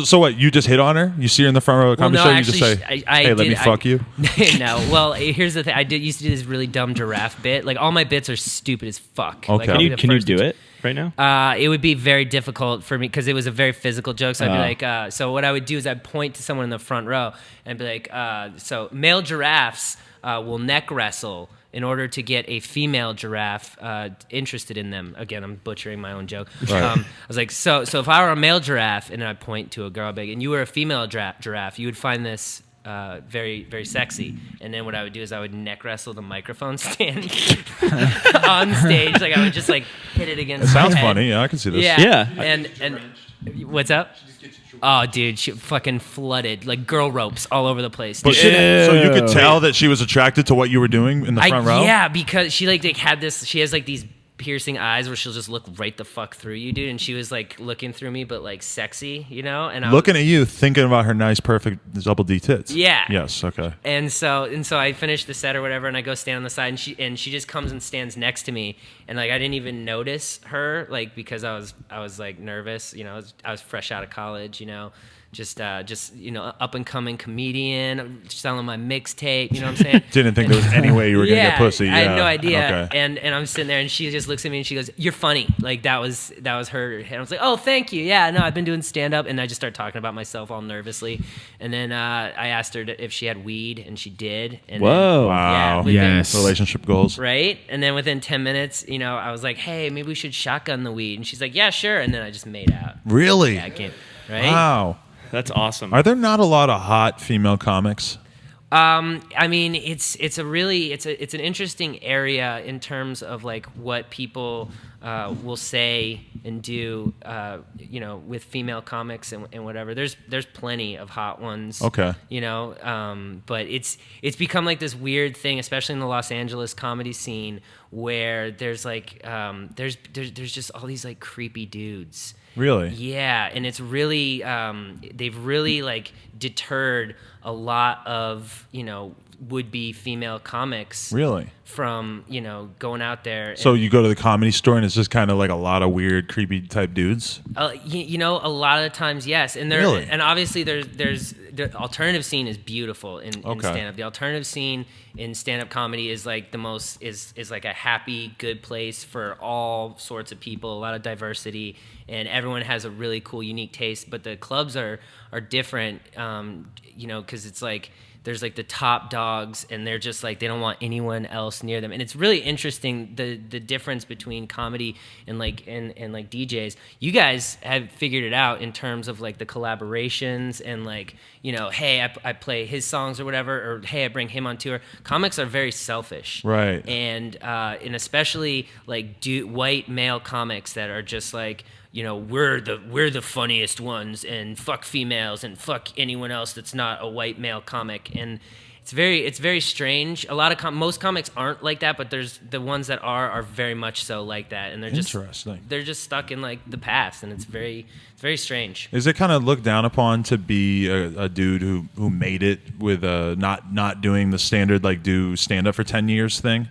So what? You just hit on her? You see her in the front row of a comedy show? You just say, "Hey, let me fuck you." No. Well, here's the thing. I used to do this really dumb giraffe bit. Like all my bits are stupid as fuck. Okay. Like, I'll Can be you the can you first do to- it right now? It would be very difficult for me because it was a very physical joke. So I'd be like, so what I would do is I'd point to someone in the front row and be like, so male giraffes will neck wrestle in order to get a female giraffe interested in them. Again, I'm butchering my own joke. Right. I was like, so if I were a male giraffe and I point to a girl big, and you were a female giraffe, you would find this very, very sexy. And then what I would do is I would neck wrestle the microphone stand on stage. Like I would just like hit it against. It sounds my head. funny. Yeah, I can see this. Yeah. Yeah. And what's up? Oh, dude, she fucking flooded like girl ropes all over the place. But dude. so you could tell that she was attracted to what you were doing in the front row. Yeah, because she like had this. She has like these piercing eyes where she'll just look right the fuck through you, dude. And she was like looking through me, but like sexy, you know. And I was, Looking at you, thinking about her nice, perfect double D tits. Yeah. Yes. Okay. And so I finished the set or whatever, and I go stand on the side, and she just comes and stands next to me, and like I didn't even notice her, like because I was like nervous, you know, I was fresh out of college, you know, just you know, up and coming comedian, selling my mixtape, you know what I'm saying? Didn't think there was any way you were gonna get pussy. I had Yeah. no idea, Okay. and I'm sitting there, and she just looks at me and she goes, "You're funny." Like that was her, and I was like, "Oh, thank you." Yeah, no, I've been doing stand up, and I just started talking about myself all nervously, and then I asked her if she had weed, and she did. And Whoa. then, Wow. within- Yes. Relationship goals. Right, and then within 10 minutes, you know, I was like, "Hey, maybe we should shotgun the weed," and she's like, "Yeah, sure," and then I just made out. Really? Yeah, I can't. Right. Wow. That's awesome. Are there not a lot of hot female comics? I mean, it's an interesting area in terms of like what people will say and do, with female comics and whatever. There's plenty of hot ones. Okay. But it's become like this weird thing, especially in the Los Angeles comedy scene, where there's like there's just all these like creepy dudes. Really? Yeah, and it's really they've really like deterred a lot of would-be female comics. Really? From going out there. So you go to the Comedy Store and it's just kind of like a lot of weird, creepy type dudes. A lot of times, yes, and Really? and obviously there's the alternative scene is beautiful in Okay. stand-up. The alternative scene in stand-up comedy is like the most is like a happy, good place for all sorts of people, a lot of diversity, and everyone has a really cool, unique taste. But the clubs are different, because it's like there's like the top dogs, and they're just like they don't want anyone else near them. And it's really interesting the difference between comedy and like DJs. You guys have figured it out in terms of like the collaborations and like hey, I play his songs or whatever, or hey, I bring him on tour. Comics are very selfish, Right? And especially like white male comics that are just like, we're the funniest ones, and fuck females and fuck anyone else that's not a white male comic. And it's very strange. A lot of most comics aren't like that, but there's the ones that are very much so like that, and they're just stuck in like the past, and it's very strange. Is it kind of looked down upon to be a dude who made it with not doing the standard like do stand up for 10 years thing?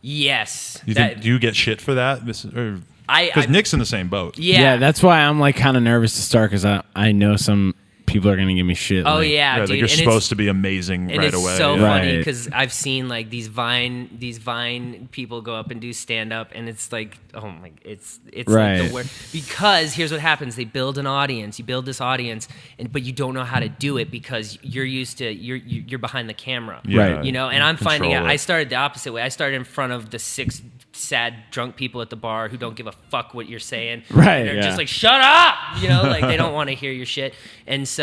Yes. Do you get shit for that? Because Nick's in the same boat. Yeah. That's why I'm like kind of nervous to start, because I know some people are gonna give me shit. Oh like, yeah, dude. Like you're supposed to be amazing and right it's away. so Yeah. funny Right. because I've seen like these Vine people go up and do stand up, and it's like, oh my, it's Right. like the worst. Because here's what happens: they build an audience, you build this audience, but you don't know how to do it because you're used to you're behind the camera, Yeah. Right. And I'm finding out. Control it. I started the opposite way. I started in front of the 6 sad drunk people at the bar who don't give a fuck what you're saying. Right, And they're yeah. just like, shut up, like they don't want to hear your shit. And so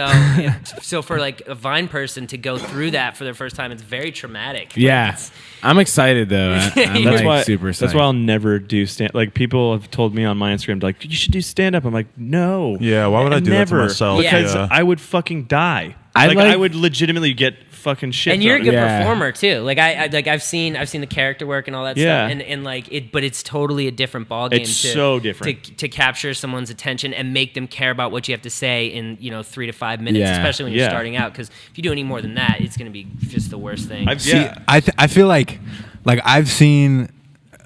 so for like a Vine person to go through that for the first time, it's very traumatic. Like, Yeah, I'm excited though. I'm That's like why. super excited. That's why I'll never do stand. Like people have told me on my Instagram, like you should do stand up. I'm like, no. Yeah, why would I do that to never, myself? Because Yeah. I would fucking die. I Like like- I would legitimately get fucking shit. And you're a on. good Yeah. performer too. Like I've seen the character work and all that Yeah. stuff. And like it, but it's totally a different ballgame. It's so different. to capture someone's attention and make them care about what you have to say in 3 to 5 minutes, Yeah. especially when you're Yeah. starting out. Because if you do any more than that, it's going to be just the worst thing. See, I feel like I've seen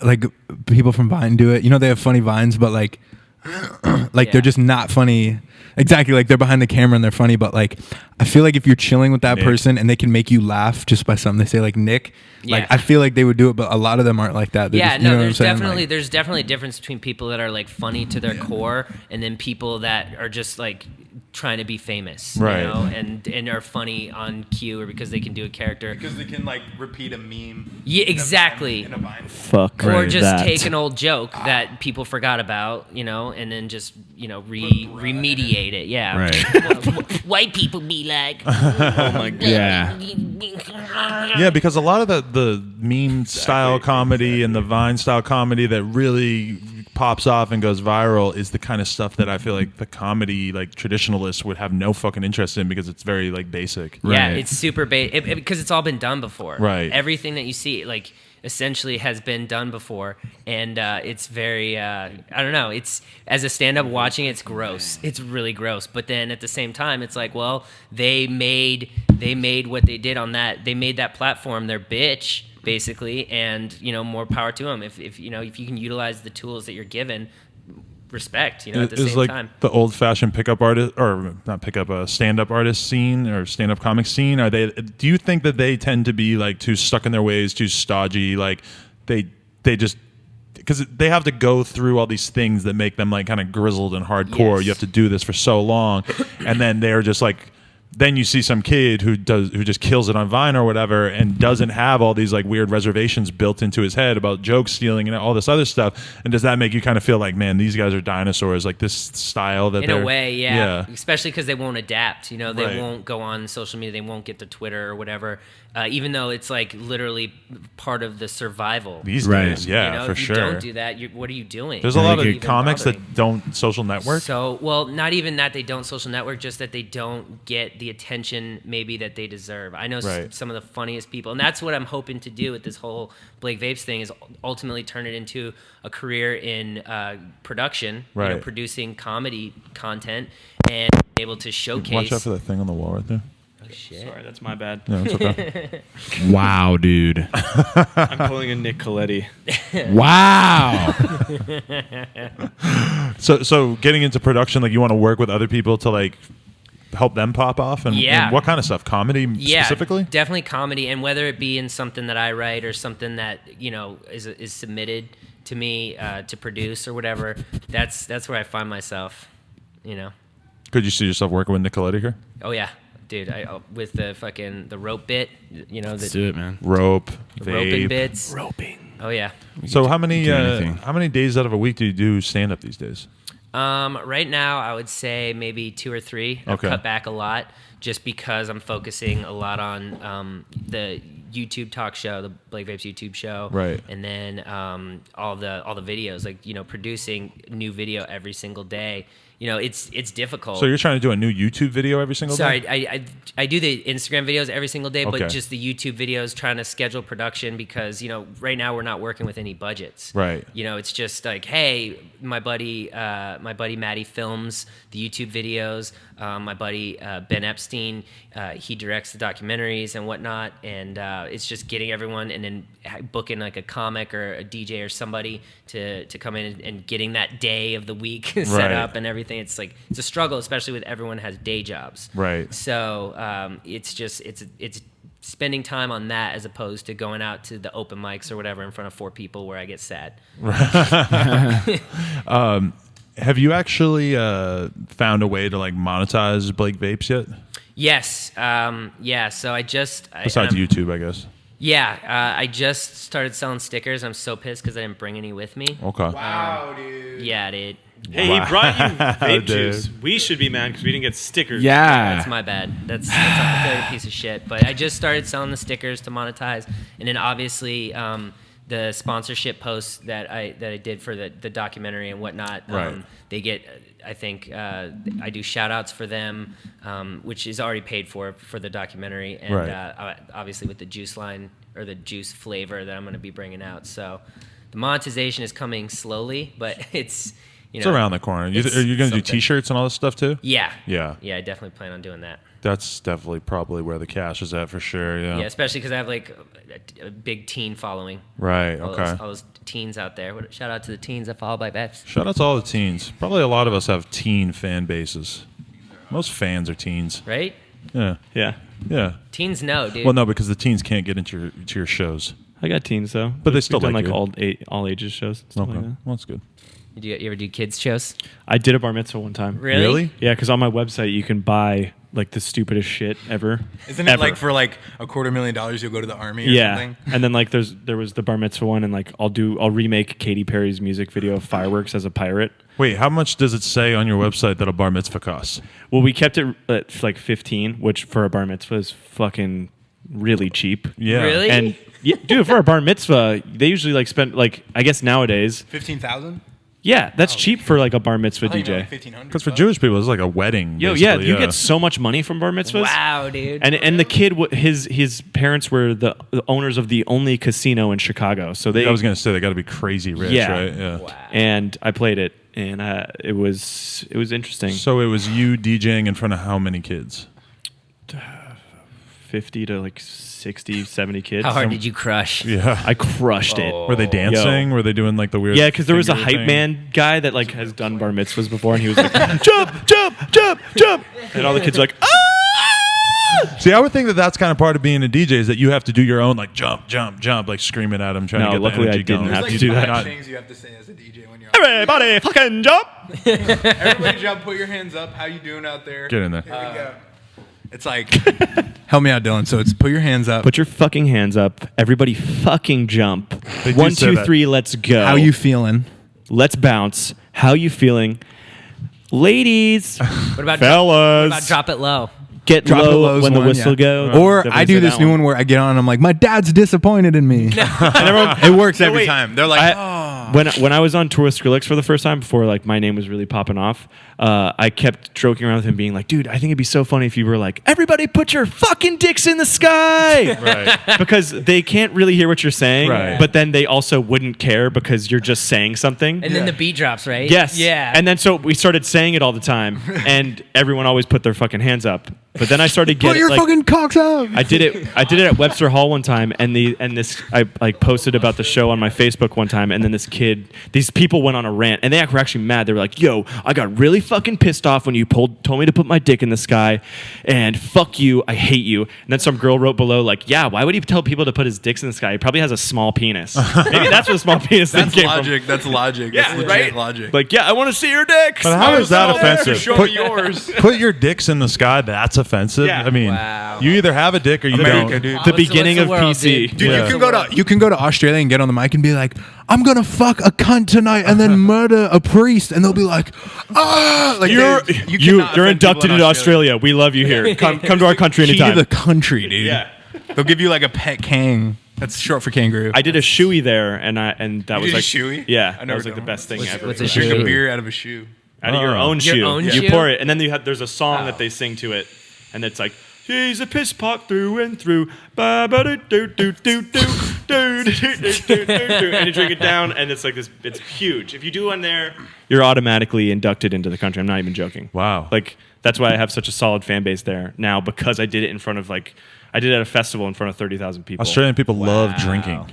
like people from Vine do it. They have funny vines, but like Yeah. they're just not funny. Exactly, like they're behind the camera and they're funny, but like I feel like if you're chilling with that Nick. person and they can make you laugh just by something they say, like Nick, like Yeah. I feel like they would do it, but a lot of them aren't like that. They're Yeah, just, you know what I'm there's saying? definitely Like, there's definitely a difference between people that are like funny to their core and then people that are just like trying to be famous, Right. and are funny on cue or because they can do a character. because they can like repeat a meme. Yeah, exactly. Fuck. Or just that. take an old joke that people forgot about, and then just remediate it. Yeah, Right. White people be like, Oh my god. Yeah. Yeah, because a lot of the meme style comedy and the Vine style comedy that really pops off and goes viral is the kind of stuff that I feel like the comedy like traditionalists would have no fucking interest in because it's very like basic. yeah, Right. it's super because it's all been done before. Right. Everything that you see, like, essentially has been done before, and it's very I don't know, it's, as a stand-up watching it's gross, it's really gross, but then at the same time it's like, well, they made what they did on that, they made that platform their bitch basically, and more power to them. If you can utilize the tools that you're given, respect, at the Is same like time. the old fashioned pickup artist, or not pickup, stand up artist scene or stand up comic scene. Do you think that they tend to be like too stuck in their ways, too stodgy? Like they just, because they have to go through all these things that make them like kind of grizzled and hardcore. Yes. You have to do this for so long, and then they're just like then you see some kid who just kills it on Vine or whatever and doesn't have all these like weird reservations built into his head about joke stealing and all this other stuff. And does that make you kind of feel like, man, these guys are dinosaurs? Like this style that in they're... a way, yeah. Especially because they won't adapt. They Right. won't go on social media. They won't get to Twitter or whatever. Even though it's like literally part of the survival. These Right. days, yeah, for if sure. you don't do that, what are you doing? There's a lot Like of comics bothering. that don't social network. So, well, not even that they don't social network, just that they don't get the attention maybe that they deserve. I know Right. some of the funniest people, and that's what I'm hoping to do with this whole Blake Vapes thing is ultimately turn it into a career in production, Right. producing comedy content and able to showcase. Watch out for that thing on the wall right there. Oh, shit. Sorry, that's my bad. No, it's okay. Wow, dude. I'm pulling a Nick Coletti. Wow. So getting into production, like you want to work with other people to like help them pop off, and, Yeah. and what kind of stuff? Comedy Yeah, specifically? definitely comedy, and whether it be in something that I write or something that is submitted to me to produce or whatever. That's where I find myself. Could you see yourself working with Nicoletti here? Oh yeah, dude. With the rope bit. Let's do it, man. Rope, The roping vape. bits. Roping. Oh yeah. So how many do anything. days out of a week do you do stand up these days? Right now, I would say maybe 2 or 3. I've Okay. cut back a lot just because I'm focusing a lot on the YouTube talk show, the Blake Vapes YouTube show, Right. And then all the videos, like producing new video every single day. It's difficult. So you're trying to do a new YouTube video every single Sorry, day? I do the Instagram videos every single day, Okay. but just the YouTube videos, trying to schedule production because right now we're not working with any budgets. Right. It's just like, hey, my buddy Matty films the YouTube videos. My buddy Ben Epstein, he directs the documentaries and whatnot, and it's just getting everyone and then booking like a comic or a DJ or somebody to come in and getting that day of the week set Right. up and everything. It's a struggle, especially with everyone has day jobs. Right. So it's spending time on that as opposed to going out to the open mics or whatever in front of 4 people where I get sad. Have you actually found a way to like monetize Blake Vapes yet? Yes. Yeah. So I just Besides I'm- YouTube, I guess. Yeah. I just started selling stickers. I'm so pissed because I didn't bring any with me. Okay. Wow, dude. Yeah, dude. Hey, he brought you vape Dude. juice. We should be mad because we didn't get stickers. Yeah. That's my bad. That's I feel like a piece of shit. But I just started selling the stickers to monetize, and then obviously the sponsorship posts that I did for the documentary and whatnot. Right. They get, I think, I do shout outs for them, which is already paid for the documentary, and Right. Obviously with the juice line or the juice flavor that I'm going to be bringing out. So the monetization is coming slowly, but it's It's around the corner. Are you going to do something. T-shirts and all this stuff too? Yeah. Yeah. Yeah, I definitely plan on doing that. That's definitely probably where the cash is at for sure. Yeah. Yeah, especially because I have like a big teen following. Right. All Okay. those teens out there. Shout out to the teens that follow by Vapes. Shout out to all the teens. Probably a lot of us have teen fan bases. Most fans are teens. Right? Yeah. Yeah. Yeah. Teens know, dude. Well, no, because the teens can't get into your shows. I got teens though, But they still We've done like like you. all ages shows. and stuff Okay. like that. Well, that's good. You ever do kids shows? I did a bar mitzvah one time. Really? Yeah, because on my website you can buy like the stupidest shit ever. Isn't it Ever. like for like $250,000 you'll go to the army or Yeah, something? and then like there was the bar mitzvah one, and like I'll remake Katy Perry's music video of Fireworks as a pirate. Wait, how much does it say on your website that a bar mitzvah costs? Well, we kept it at like 15, which for a bar mitzvah is fucking really cheap. Yeah. Really? And yeah, dude, for a bar mitzvah, they usually like spend like I guess nowadays. 15,000? Yeah, that's cheap for like a bar mitzvah DJ. 1,500. Because for Jewish people, it's like a wedding. Yo, basically, yeah, you get so much money from bar mitzvahs. Wow, dude. And the kid, his parents were the owners of the only casino in Chicago. So they, I was gonna say they got to be crazy rich, Yeah. right? Yeah. Wow. and I played it, and it was interesting. So it was you DJing in front of how many kids? 50 to like 60, 70 kids. How hard did you crush? Yeah. I crushed it. Were they dancing? Were they doing like the weird? Yeah, because there was a finger hype thing? man guy that like has done bar mitzvahs before, and he was like, jump, jump, jump, jump, and all the kids are like, ah! See, I would think that that's kind of part of being a DJ is that you have to do your own like jump, jump, jump, like screaming at them, trying No, to get luckily the I energy didn't going. have There's to like do five that. things you have to say as a DJ when you're Everybody, fucking jump! Everybody jump, put your hands up. How you doing out there? Get in there. Here we go. It's like, help me out, Dylan. So it's put your hands up. Put your fucking hands up. Everybody fucking jump. They do 1, say 2, that. 3, let's go. How you feeling? Let's bounce. How you feeling? Ladies, What about fellas, drop it low? get Drop it low low's when the one, whistle yeah. goes. Or Definitely I do say this that new one where I get on and I'm like, my dad's disappointed in me. It works every wait. time. They're like, oh. When I was on tour with Skrillex for the first time, before like my name was really popping off, I kept joking around with him, being like, "Dude, I think it'd be so funny if you were like, everybody put your fucking dicks in the sky," Right. because they can't really hear what you're saying, Right. but then they also wouldn't care because you're just saying something. And then the beat drops, right? Yes. Yeah. And then so we started saying it all the time, and everyone always put their fucking hands up. But then I started Put getting your like, fucking cocks up. I did it at Webster Hall one time, and this I like posted about the show on my Facebook one time, and then these people went on a rant, and they were actually mad. They were like, "Yo, I got really fucking pissed off when you told me to put my dick in the sky, and fuck you, I hate you." And then some girl wrote below like, "Yeah, why would he tell people to put his dicks in the sky? He probably has a small penis. Maybe that's what a small penis thing That's came logic. That's logic. Yeah, That's legit right? logic. from." Like, yeah, I want to see your dicks. But how I is that was out there. offensive? Show Put- me yours. Put your dicks in the sky. That's offensive. Yeah. I mean, Wow. you either have a dick or you America, don't. dude. The What's beginning the of world, PC. dude? Dude, Yeah. you can go to Australia and get on the mic and be like, I'm gonna fuck a cunt tonight and then murder a priest, and they'll be like, ah, like You're cannot you're offend people inducted in into Australia. We love you here. Come to our country Key to anytime. the country, dude. Yeah. They'll give you like a pet kang. That's short for kangaroo. I did a shoey there, and that was did a like shoey? Yeah, I've that never was like the done best thing ever. what's a Drink shoe? a beer out of a shoe. Out of your own Your shoe. own You shoe? pour it, and then there's a song that they sing to it, and it's like, "He's a piss pot through and through." Ba ba do do do do do do do do do do, and you drink it down, and it's like this. It's huge. If you do one there, you're automatically inducted into the country. I'm not even joking. Wow. Like that's why I have such a solid fan base there now, because I did it in front of I did it at a festival in front of 30,000 people. Australian people love drinking.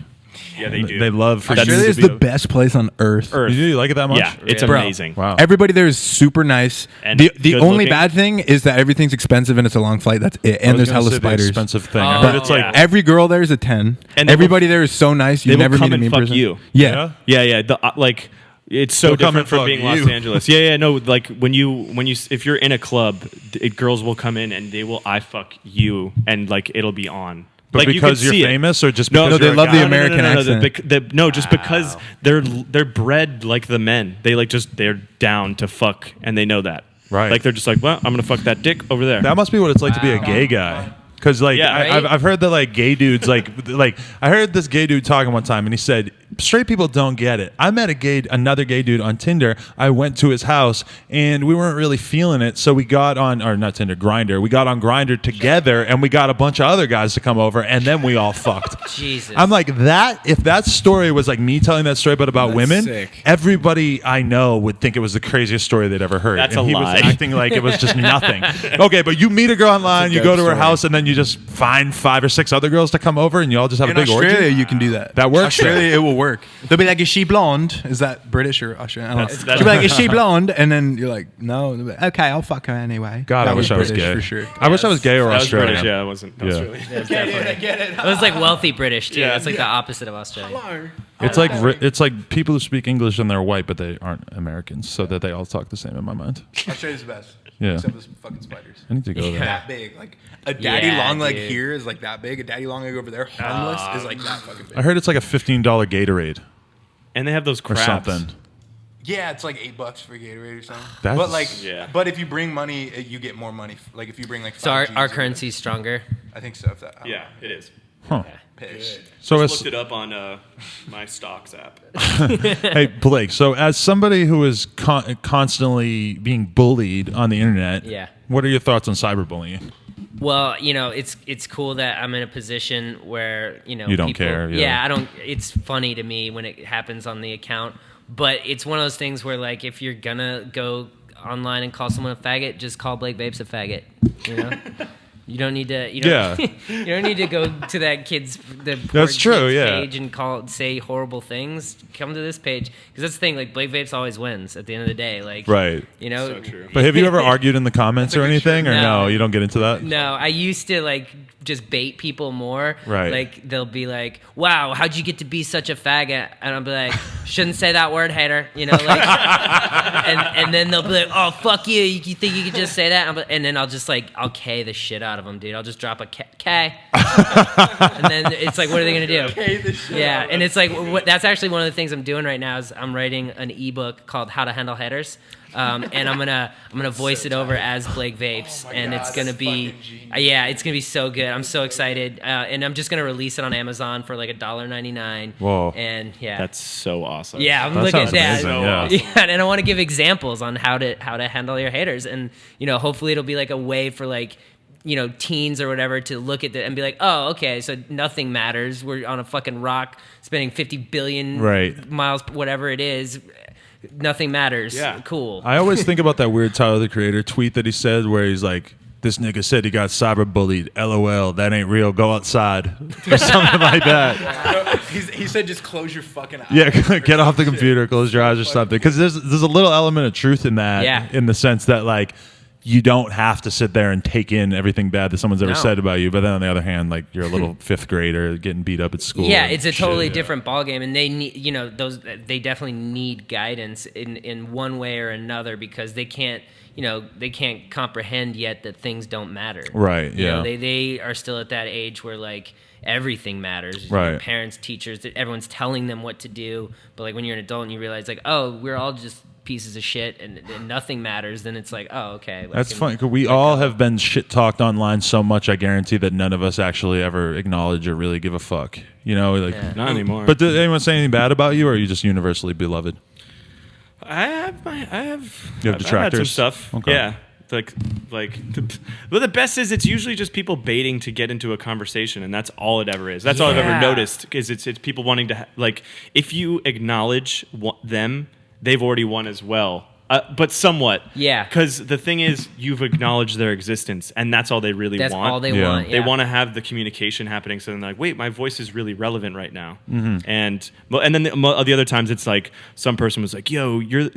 Yeah, they do. They love for That's- Australia is the best place on earth. Earth. You like it that much? Yeah, it's Really? amazing. Wow. Everybody there is super nice. And The good only looking. bad thing is that everything's expensive and it's a long flight. That's it. I And was there's gonna hella say the spiders. expensive thing. I Oh, heard it's like yeah. Every girl there is a 10. And they everybody there is so nice. You they will never come meet a and mean fuck person. you. Yeah. Yeah. It's so They'll come different and from being fuck Los you. Angeles. Yeah. No, like when you if you're in a club, girls will come in and they will fuck you, and like it'll be on. But like, because you you're can see it. famous or just No, because they you're a love the guy? American accent. No, just because they're bred like the men. They're down to fuck, and they know that. Right. Like they're just like, well, I'm gonna fuck that dick over there. That must be what it's like to be a gay guy. Because like Yeah, right? I've heard that like gay dudes like I heard this gay dude talking one time and he said straight people don't get it. I met another gay dude on Tinder. I went to his house and we weren't really feeling it, so we got on not Tinder, Grindr. We got on Grindr together and we got a bunch of other guys to come over and then we all fucked. Jesus. I'm like that. If that story was like me telling that story, but about women, sick. everybody I know would think it was the craziest story they'd ever heard. That's and a he lie. was acting like it was just nothing. Okay, but you meet a girl online, you go to her story. house, and then you just find 5 or 6 other girls to come over, and you all just have In a big Australia, orgy. you can do that. That works Australia, it will work. They'll be like, "Is she blonde?" Is that British or Australian? I don't know. That's- She'll be like, "Is she blonde?" And then you're like, "No." They'll be like, "Okay, I'll fuck her anyway." God, That I wish I was British gay. for sure. I wish I was gay or That was Australian. British. Yeah, it wasn't Yeah. Australian. It was like wealthy British too. Yeah. It's like the opposite of Australia. It's like people who speak English and they're white, but they aren't Americans, so that they all talk the same in my mind. Australia's the best. Yeah. Except those fucking spiders. I need to go there. That big, like a daddy Yeah, long leg dude. here is like that big. A daddy long leg over there, harmless, is like that fucking big. I heard it's like a $15 Gatorade And they have those or crabs. something. Yeah, it's like $8 for Gatorade or something. That's- but like, Yeah. but if you bring money, you get more money. Like if you bring like, So our 5 Gs or currency's stronger. whatever. I think so. If that, Yeah, it is. Huh. Pitch. So Just it's looked it up on my stocks app. hey Blake. So as somebody who is constantly being bullied on the internet, Yeah. what are your thoughts on cyberbullying? Well, it's cool that I'm in a position where You don't people, care, yeah. I don't. It's funny to me when it happens on the account, but it's one of those things where like if you're gonna go online and call someone a faggot, just call Blake Vapes a faggot. You know. You don't need to. You don't, Yeah. you don't need to go to that the poor That's true, kid's yeah. page and say horrible things. Come to this page because that's the thing. Like Blake Vapes always wins at the end of the day. Like Right. You know. So true. But have you ever argued in the comments or anything, or No. no? You don't get into that. No, I used to like just bait people more. Right. Like they'll be like, "Wow, how'd you get to be such a faggot?" And I'll be like, shouldn't say that word, hater. You know, like, and then they'll be like, oh, fuck you. You think you could just say that? And then I'll just like, I'll K the shit out of them, dude. I'll just drop a K. And then it's like, what are they going to do? K the shit Yeah, out of and it's like, that's actually one of the things I'm doing right now is I'm writing an ebook called How to Handle Haters. And I'm gonna voice it over as Blake Vapes, and it's gonna be, it's gonna be so good. I'm so excited, and I'm just gonna release it on Amazon for like $1.99. Whoa. And That's so awesome. yeah, I'm That looking at sounds that. amazing, yeah. Yeah, and I want to give examples on how to handle your haters, and hopefully it'll be like a way for like teens or whatever to look at it and be like, oh, okay, so nothing matters. We're on a fucking rock spinning 50 billion miles, whatever it is. Nothing matters. Yeah. Cool. I always think about that weird Tyler the Creator tweet that he said where he's like, this nigga said he got cyberbullied. LOL, that ain't real. Go outside. Or something like that. He said just close your fucking eyes. Yeah, get off the computer, close your eyes or something. Because there's a little element of truth in that. Yeah. In the sense that, like, you don't have to sit there and take in everything bad that someone's ever said about you. But then on the other hand, like, you're a little fifth grader getting beat up at school. Yeah, it's a totally different ballgame, and they need, they definitely need guidance in one way or another because they can't comprehend yet that things don't matter. Right. You Yeah. know, they are still at that age where like everything matters. Right. Parents, teachers, everyone's telling them what to do, but like when you're an adult and you realize like, oh, we're all just pieces of shit and nothing matters, then it's like, oh, okay. That's funny because we all have been shit talked online so much. I guarantee that none of us actually ever acknowledge or really give a fuck. Like Not anymore. But did anyone say anything bad about you, or are you just universally beloved? I have You have I've had some detractors? stuff. Okay. Yeah. Well, the best is it's usually just people baiting to get into a conversation, and that's all it ever is. That's all I've ever Yeah. noticed is it's people wanting to like if you acknowledge them, they've already won as well. But somewhat. Yeah. Because the thing is, you've acknowledged their existence, and that's all they really That's want. all they Yeah. want. They Yeah. want to have the communication happening, so then they're like, wait, my voice is really relevant right now. And then the other times it's like some person was like, yo, you're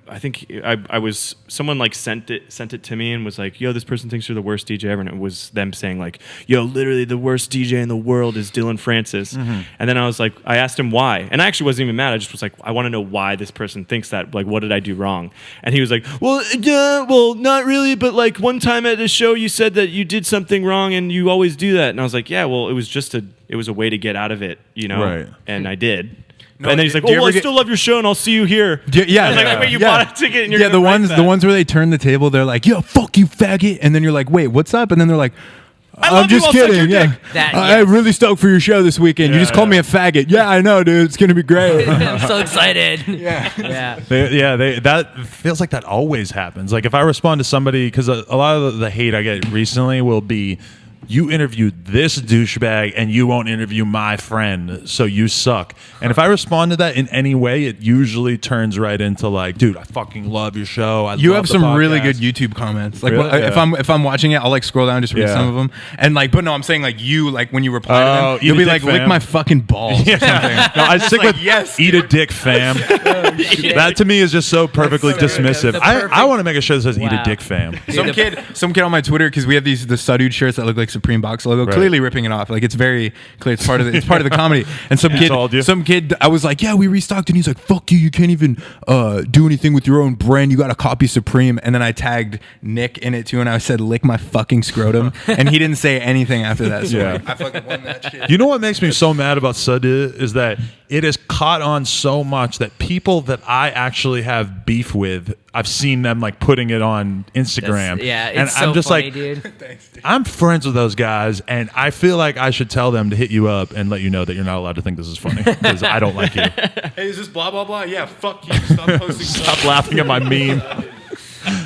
I think I was someone like sent it to me and was like, yo, this person thinks you're the worst DJ ever, and it was them saying like, yo, literally the worst DJ in the world is Dylan Francis. And then I was like, I asked him why, and I actually wasn't even mad. I just was like, I want to know why this person thinks that. Like, what did I do wrong? And he was like, well, yeah, well, not really, but like one time at a show you said that you did something wrong and you always do that. And I was like, yeah, well, it was a way to get out of it, Right. And I did. No, And then he's like, do you "Oh, well, I ever get- still love your show, and I'll see you here." Yeah, I was like, "Wait, you yeah. bought a ticket, and you're yeah, gonna write that. the ones where they turn the table, they're like, "Yo, fuck you, faggot," and then you're like, "Wait, what's up?" And then they're like, love "I'm you, just I'll suck kidding." your Yeah, dick. That- I'm yes. really stoked for your show this weekend. You just called me a faggot. Yeah, I know, dude. It's gonna be great. I'm so excited. yeah. Yeah. That feels like that always happens. Like if I respond to somebody, because a lot of the hate I get recently will be, you interviewed this douchebag and you won't interview my friend, so you suck. And if I respond to that in any way, it usually turns right into like, dude, I fucking love your show. You love have the some really podcast." good YouTube comments. Like Really? if I'm watching it, I'll like scroll down and just read Yeah. some of them. And like, but no, I'm saying like you like when you reply to Oh, them, eat you'll a be dick, like, lick fam. my fucking balls or something. No, I stick like, with yes, eat a dick, fam. That to me is just so perfectly That's so good. dismissive. That's the I perfect- want to make a show that says eat a Wow. dick, fam. Some kid on my Twitter, because we have the Suddude shirts that look like Supreme Box logo, Right. clearly ripping it off. Like it's very clear. It's part of the comedy. And told you. some kid, I was like, yeah, we restocked, and he's like, fuck you, you can't even do anything with your own brand. You got to copy Supreme. And then I tagged Nick in it too, and I said, lick my fucking scrotum, and he didn't say anything after that. So Yeah. like, I fucking won that shit. You know what makes me so mad about Suddu is that it has caught on so much that people that I actually have beef with, I've seen them like putting it on Instagram. It's and so I'm just funny, like, dude. I'm friends with those guys, and I feel like I should tell them to hit you up and let you know that you're not allowed to think this is funny because I don't like you. Hey, is this blah blah blah? Yeah, fuck you. Stop posting. Stop laughing at my meme.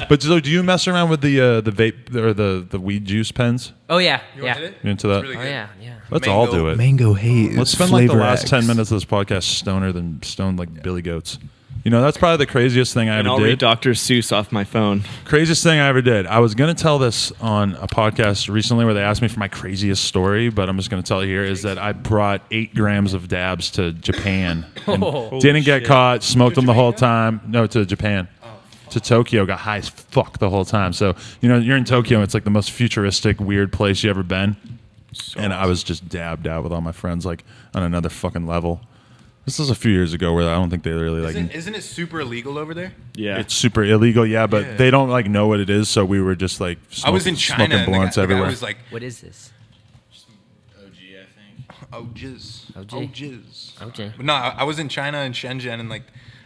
But so, do you mess around with the vape or the weed juice pens? Oh yeah, You yeah. want You into that? Oh yeah, yeah. Let's all do it. Mango hate. Let's spend like the last 10 minutes of this podcast stoner than stoned like Billy Goats. You know, that's probably the craziest thing I And ever I'll read did. Dr. Seuss off my phone. Craziest thing I ever did. I was going to tell this on a podcast recently where they asked me for my craziest story, but I'm just going to tell you here is that I brought 8 grams of dabs to Japan. And Oh. didn't get caught, smoked them the whole time. No, to Japan. To Tokyo, got high as fuck the whole time. So, you know, you're in Tokyo, it's like the most futuristic, weird place you ever been. And I was just dabbed out with all my friends, like on another fucking level. This is a few years ago where I don't think they really like. Isn't it super illegal over there? Yeah. It's super illegal, yeah, but Yeah. they don't like know what it is, so we were just like I was in China smoking and blunts the guy everywhere. was like, What is this? OG, I think. "Oh jizz, OG? oh jizz." OG. But no, I was in China and Shenzhen, and like,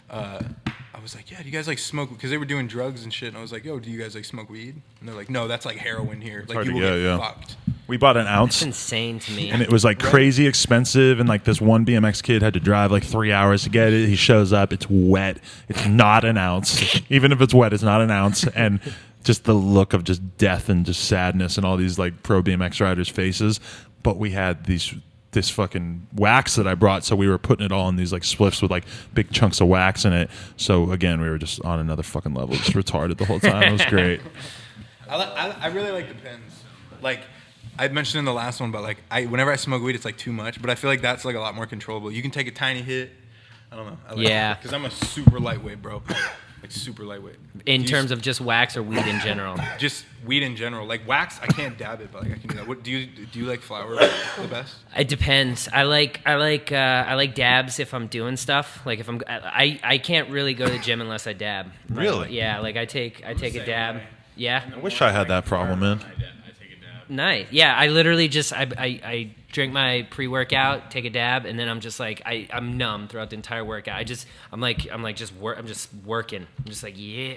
I was like, "Yeah, do you guys like smoke?" Because they were doing drugs and shit. And I was like, "Yo, do you guys like smoke weed?" And they're like, "No, that's like heroin here. Like hard you to will get, get yeah. fucked." We bought an It's ounce, insane to me. and it was like crazy expensive. And like this one BMX kid had to drive like 3 hours to get it. He shows up, it's wet. It's not an ounce. Even if it's wet, it's not an ounce. And just the look of just death and just sadness and all these like pro BMX riders' faces. But we had this fucking wax that I brought, so we were putting it all in these like spliffs with like big chunks of wax in it. So again, we were just on another fucking level, just retarded the whole time. It was great. I really like the pens. Like I mentioned in the last one, but like whenever I smoke weed, it's like too much. But I feel like that's like a lot more controllable. You can take a tiny hit. I don't know. I like Yeah. Because I'm a super lightweight, bro. Like super lightweight. In terms of just wax or weed in general. Just weed in general. Like wax, I can't dab it, but like I can do that. What do you like flower the best? It depends. I like dabs if I'm doing stuff. Like if I can't really go to the gym unless I dab. Like, Really? yeah. Like I take a dab. Yeah. I wish I had that problem, man. Nice. Yeah. I literally just I drink my pre-workout, take a dab, and then I'm just like I'm numb throughout the entire workout. I'm just working. I'm just like Yeah,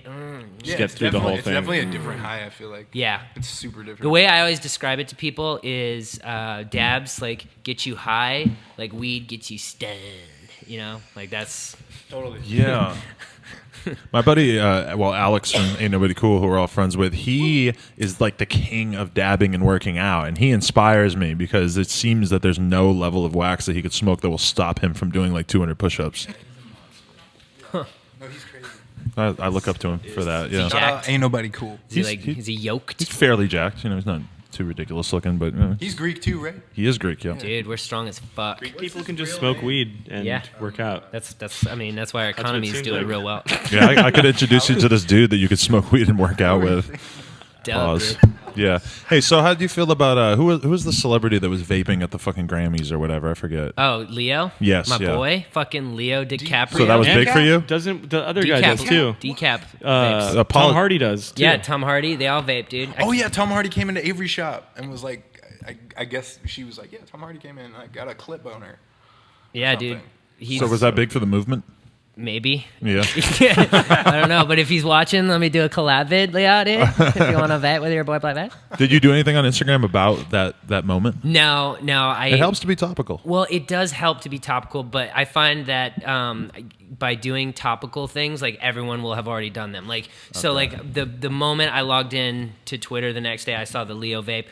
get through the whole it's thing. definitely a different high. I feel like. Yeah. It's super different. The way I always describe it to people is dabs like get you high, like weed gets you stoned. You know, like that's totally. Yeah. My buddy, Alex from Ain't Nobody Cool, who we're all friends with, he is like the king of dabbing and working out. And he inspires me because it seems that there's no level of wax that he could smoke that will stop him from doing like 200 push-ups. No, he's crazy. I look up to him for that, yeah. Shout out, Ain't nobody cool. is he yoked? He's fairly jacked. You know, he's not too ridiculous looking, but He's Greek too, right? he is Greek, yeah. Dude, we're strong as fuck. People can just smoke weed and Yeah. work out. That's I mean that's why our what it economy is seems doing like. real well. Yeah, I could introduce you to this dude that you could smoke weed and work out with. Duh, Pause. dude. Yeah. Hey, so how do you feel about who was the celebrity that was vaping at the fucking Grammys or whatever? I forget. Oh, Leo? Yes, My yeah. boy, fucking Leo DiCaprio. So that was big for you? Doesn't the other guy does too? Decap. vapes. Apollo- Tom Hardy does. Too. Yeah, Tom Hardy. They all vape, dude. Oh yeah, Tom Hardy came into Avery's shop and was like, I guess she was like, yeah, Tom Hardy came in and I got a clip boner. Yeah, dude. something. He's, So was that big for the movement? maybe? Yeah. I don't know, but if he's watching, let me do a collab vid, Leo, dude. If you want to vape with your boy Black Vet. Did you do anything on Instagram about that moment? No, It helps to be topical. Well, it does help to be topical, but I find that by doing topical things, like everyone will have already done them. Like so, like the moment I logged in to Twitter the next day, I saw the Leo vape.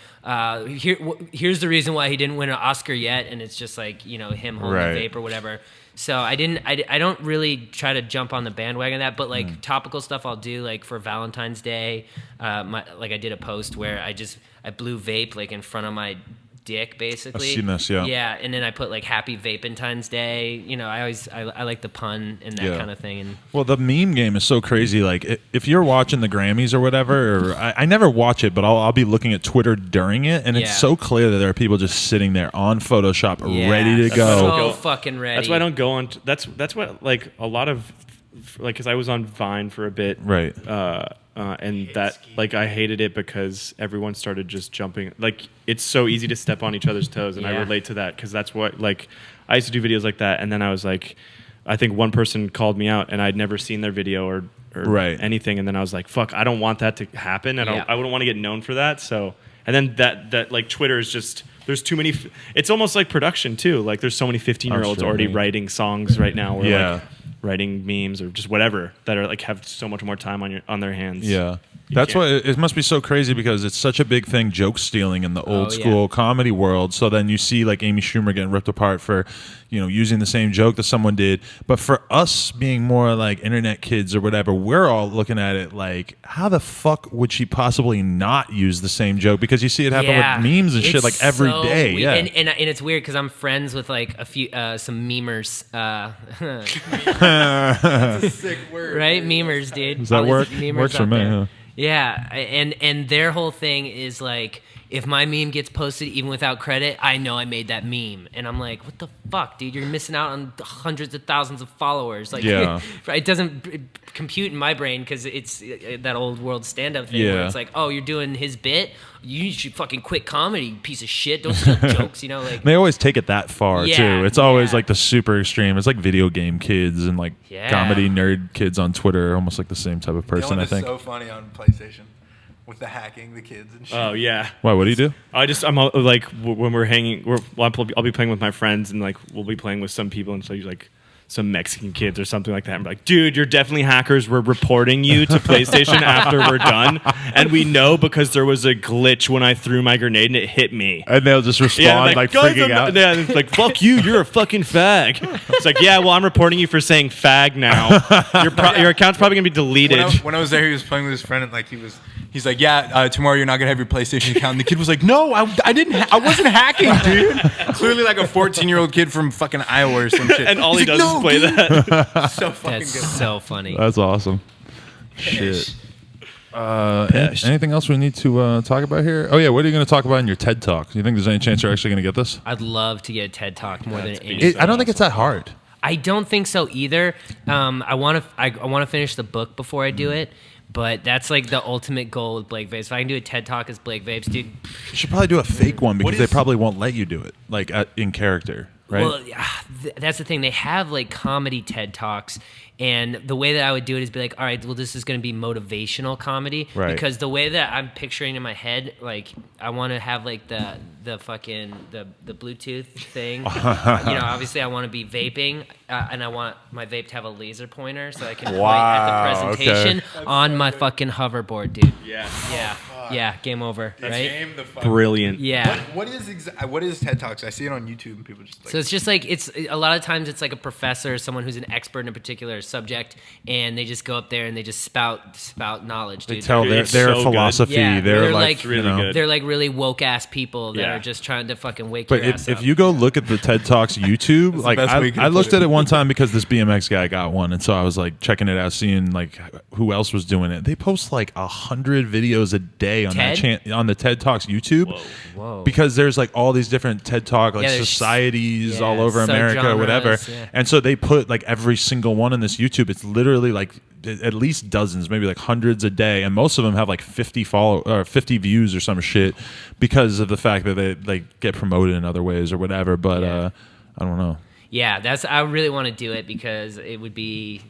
Here's the reason why he didn't win an Oscar yet, and it's just like him holding Right. the vape or whatever. So I don't really try to jump on the bandwagon of that, but like topical stuff I'll do, like for Valentine's Day, like I did a post where I blew vape like in front of my dick basically. I've seen this, yeah. Yeah, and then I put like Happy Vapentine's Day. I like the pun and that Yeah. kind of thing. And Well, the meme game is so crazy. Like, if you're watching the Grammys or whatever, or I never watch it, but I'll be looking at Twitter during it, and it's Yeah. so clear that there are people just sitting there on Photoshop, yeah, ready to so go. fucking ready. That's why I don't go on. That's what like a lot of like because I was on Vine for a bit, Right. And that like I hated it because everyone started just jumping. Like it's so easy to step on each other's toes, and I Yeah. relate to that because that's what like I used to do videos like that, and then I was like, I think one person called me out, and I'd never seen their video or Right. anything, and then I was like, fuck, I don't want that to happen. Yeah. I wouldn't want to get known for that. So and then that like Twitter is just. There's too many. It's almost like production too. Like there's so many 15-year-olds sure, already yeah. writing songs right now, or Yeah. like writing memes or just whatever that are like have so much more time on their hands. Yeah. That's can't- why it must be so crazy because it's such a big thing, joke stealing in the old yeah. school comedy world. So then you see like Amy Schumer getting ripped apart for, using the same joke that someone did. But for us being more like internet kids or whatever, we're all looking at it like, how the fuck would she possibly not use the same joke? Because you see it happen with memes and shit It's like every so day. weird. Yeah. And it's weird because I'm friends with like a few some memers. Sick word. Right, memers, dude. Does that All these work? memers Works for out me, there. huh? Yeah, and their whole thing is like if my meme gets posted even without credit, I know I made that meme. And I'm like, what the fuck, dude? You're missing out on hundreds of thousands of followers. Like, it doesn't compute in my brain because it's that old world stand-up thing where it's like, oh, you're doing his bit? You should fucking quit comedy, you piece of shit. Don't steal jokes, you know? Like, they always take it that far, Yeah, too. It's always yeah. like the super extreme. It's like video game kids and like comedy nerd kids on Twitter are almost like the same type of person, I think. so funny on PlayStation with the hacking, the kids and shit. Oh yeah. Why, what do you do? I'm like when we're hanging, I'll be playing with my friends and like we'll be playing with some people and so you like some Mexican kids or something like that. I'm like, dude, you're definitely hackers. We're reporting you to PlayStation after we're done, and we know because there was a glitch when I threw my grenade and it hit me. And they'll just respond like "Guys, freaking out. Yeah, it's like, fuck you, you're a fucking fag. It's like, yeah, well, I'm reporting you for saying fag now. Your account's probably gonna be deleted. When I was there, he was playing with his friend, and like he's like, yeah, tomorrow you're not gonna have your PlayStation account. And the kid was like, no, I didn't, I wasn't hacking, dude. Clearly like a 14-year-old kid from fucking Iowa or some shit. And all He's he like, does is "No, play dude." that. So fucking that's good. so funny. That's awesome. Shit. Anything else we need to talk about here? Oh yeah, what are you going to talk about in your TED Talk? Do you think there's any chance you're actually going to get this? I'd love to get a TED Talk more than anything. I don't think it's that hard. I don't think so either. I want to finish the book before I do it, but that's like the ultimate goal with Blake Vapes. If I can do a TED Talk as Blake Vapes, dude. You should probably do a fake one because they probably won't let you do it, like in character, right? Well, that's the thing. They have like comedy TED Talks, and the way that I would do it is be like, all right, well, this is going to be motivational comedy, Right. Because the way that I'm picturing in my head, like, I want to have like the fucking the Bluetooth thing. Obviously, I want to be vaping, and I want my vape to have a laser pointer so I can point at the presentation on my fucking hoverboard, dude. Yeah. Game over, right? Brilliant. Yeah. What is TED Talks? I see it on YouTube and people just like. So it's just like it's a lot of times it's like a professor, someone who's an expert in a particular subject, and they just go up there and they just spout knowledge. They Dude. tell their It's so good. philosophy. Yeah, they're like like really good. They're like really woke ass people that Yeah. are just trying to fucking wake But your ass if up. you go look at the TED Talks YouTube, like best way you can I looked put at it. it one time because this BMX guy got one, and so I was like checking it out, seeing like who else was doing it. They post like 100 videos a day on TED? on the TED Talks YouTube. Whoa. Because there's like all these different TED Talk like Yeah, there's- societies yeah, all over America, whatever, subgenres, yeah. and so they put like every single one in this YouTube. It's literally like at least dozens, maybe like hundreds a day, and most of them have like 50 views or some shit because of the fact that they get promoted in other ways or whatever. But I don't know. Yeah, I really want to do it because it would be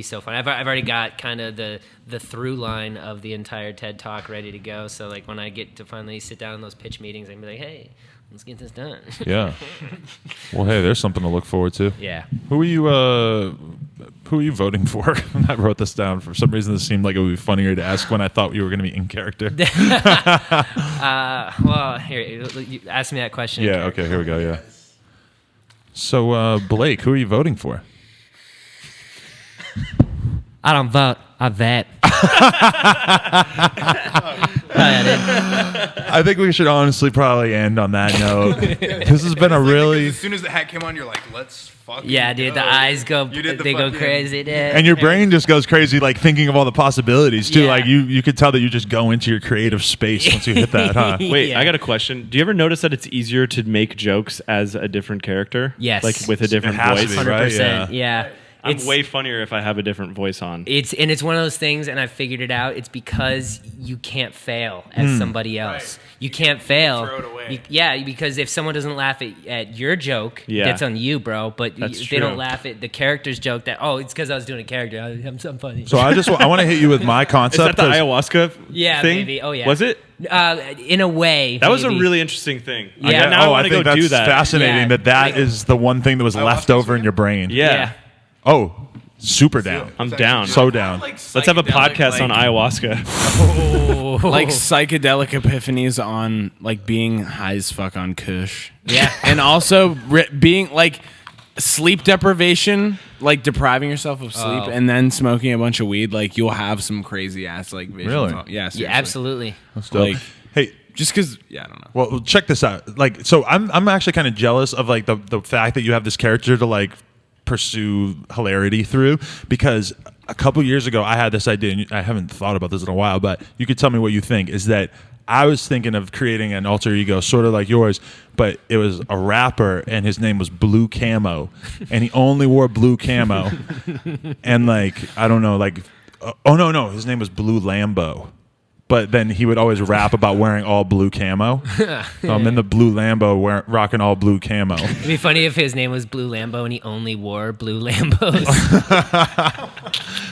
so fun. I've already got kind of the through line of the entire TED Talk ready to go. So like when I get to finally sit down in those pitch meetings, I can be like, hey, let's get this done. Yeah. Well, hey, there's something to look forward to. Yeah. Who are you voting for? I wrote this down. For some reason, this seemed like it would be funnier to ask when I thought you were going to be in character. Well, here, you ask me that question. Yeah. Okay. Here we go. Yeah. So, Blake, who are you voting for? I don't vote. I vet. I think we should honestly probably end on that note. This has been a really... As soon as the hat came on, you're like, let's fucking Yeah, dude, the go. eyes go. You did the They go fucking- crazy, dude. And your brain just goes crazy, like thinking of all the possibilities too. Yeah. Like you could tell that you just go into your creative space once you hit that, huh? Wait, Yeah. I got a question. Do you ever notice that it's easier to make jokes as a different character? Yes. Like with a different It has to voice? be, right? 100%. Yeah. I'm way funnier if I have a different voice on. It's one of those things, and I figured it out. It's because you can't fail as somebody else. You can't fail. Throw it away. Because if someone doesn't laugh at your joke, Yeah. that's on you, bro. But That's if they don't true. laugh at the character's joke, it's because I was doing a character. I'm so funny. So I want to hit you with my Is concept. that the 'cause- ayahuasca Yeah, thing? maybe. Oh, yeah. Was it? In a way, That was a maybe. really interesting thing. Yeah. Now I want to think go that's do that. fascinating. Yeah. That is the one thing that was left over in your brain. Yeah. Oh, super down. I'm down. So down. Let's have a podcast on ayahuasca. Like psychedelic epiphanies on like being high as fuck on Kush. Yeah. And also being like sleep deprivation, like depriving yourself of sleep Oh. and then smoking a bunch of weed, like you'll have some crazy ass like visions. Really? Yeah, seriously. Yeah, absolutely. That's dope. Like- Hey, Just because, yeah, I don't know. well, check this out. Like, so I'm actually kind of jealous of like the fact that you have this character to like pursue hilarity through, because a couple years ago, I had this idea, and I haven't thought about this in a while, but you could tell me what you think, is that I was thinking of creating an alter ego, sort of like yours, but it was a rapper, and his name was Blue Camo, and he only wore blue camo, and like, I don't know, like, no, his name was Blue Lambo. But then he would always rap about wearing all blue camo. So I'm in the blue Lambo rocking all blue camo. It'd be funny if his name was Blue Lambo and he only wore blue Lambos.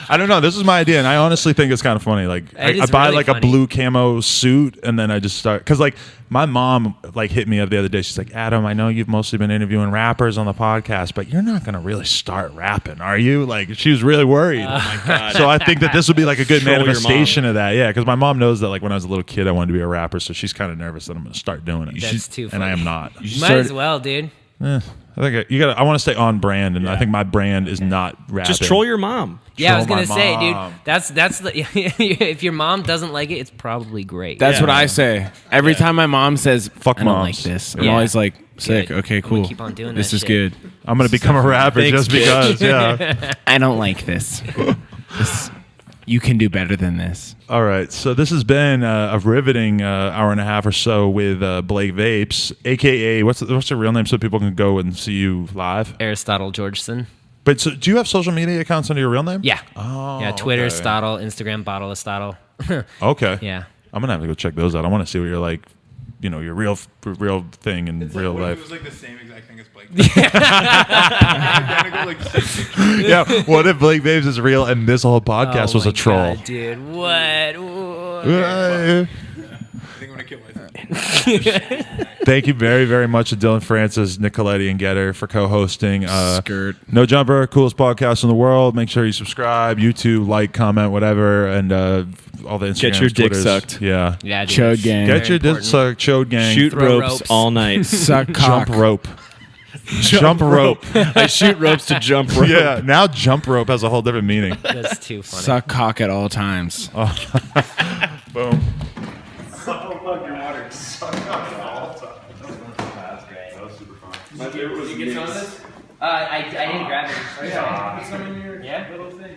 I don't know. This is my idea, and I honestly think it's kind of funny. Like I buy really like funny. a blue camo suit, and then I just start, because like my mom like hit me up the other day. She's like, Adam, I know you've mostly been interviewing rappers on the podcast, but you're not gonna really start rapping, are you? Like, she was really worried. Oh my God. So I think that this would be like a good Troll your manifestation of that. Yeah, because my mom knows that like when I was a little kid, I wanted to be a rapper, so she's kind of nervous that I'm gonna start doing it. That's too And I funny. am not. Might as well, dude. I think I want to stay on brand, and I think my brand is not rapping. Just troll your mom. Yeah, I was Troll gonna my say, dude. mom. That's the if your mom doesn't like it, it's probably great. That's Yeah. what I say. Every time my mom says, Fuck I don't moms. like this, I'm Yeah. always like, sick, Good. okay, I'm gonna cool. keep on doing this that is shit. good. I'm gonna become a rapper Thanks, just because. Yeah. I don't like this. You can do better than this. All right. So this has been a riveting hour and a half or so with Blake Vapes, aka what's the real name, so people can go and see you live. Aristotle Georgeson. But so, do you have social media accounts under your real name? Yeah. Oh, Yeah. Twitter, okay. Stottle, Instagram, Bottle of Stottle. Okay. Yeah. I'm gonna have to go check those out. I want to see what you're like, you know, your real thing in real life. It was like the same exact thing as Blake. Yeah. What if Blake Vapes is real and this whole podcast was Oh a my troll? God, dude. What? Uh, Thank you very, very much to Dylan Francis, Nicoletti, and Getter for co-hosting. Skirt. No Jumper, coolest podcast in the world. Make sure you subscribe, YouTube, like, comment, whatever, and all the Instagrams, Get your dick Twitters. sucked. Yeah. Yeah, dude. Chode gang. Get your dick sucked, chode gang. Shoot Throw ropes, ropes. all night. Suck cock. Jump rope. Jump rope. I shoot ropes to jump rope. Yeah, now jump rope has a whole different meaning. That's too funny. Suck cock at all times. Boom. I didn't grab it. Yeah.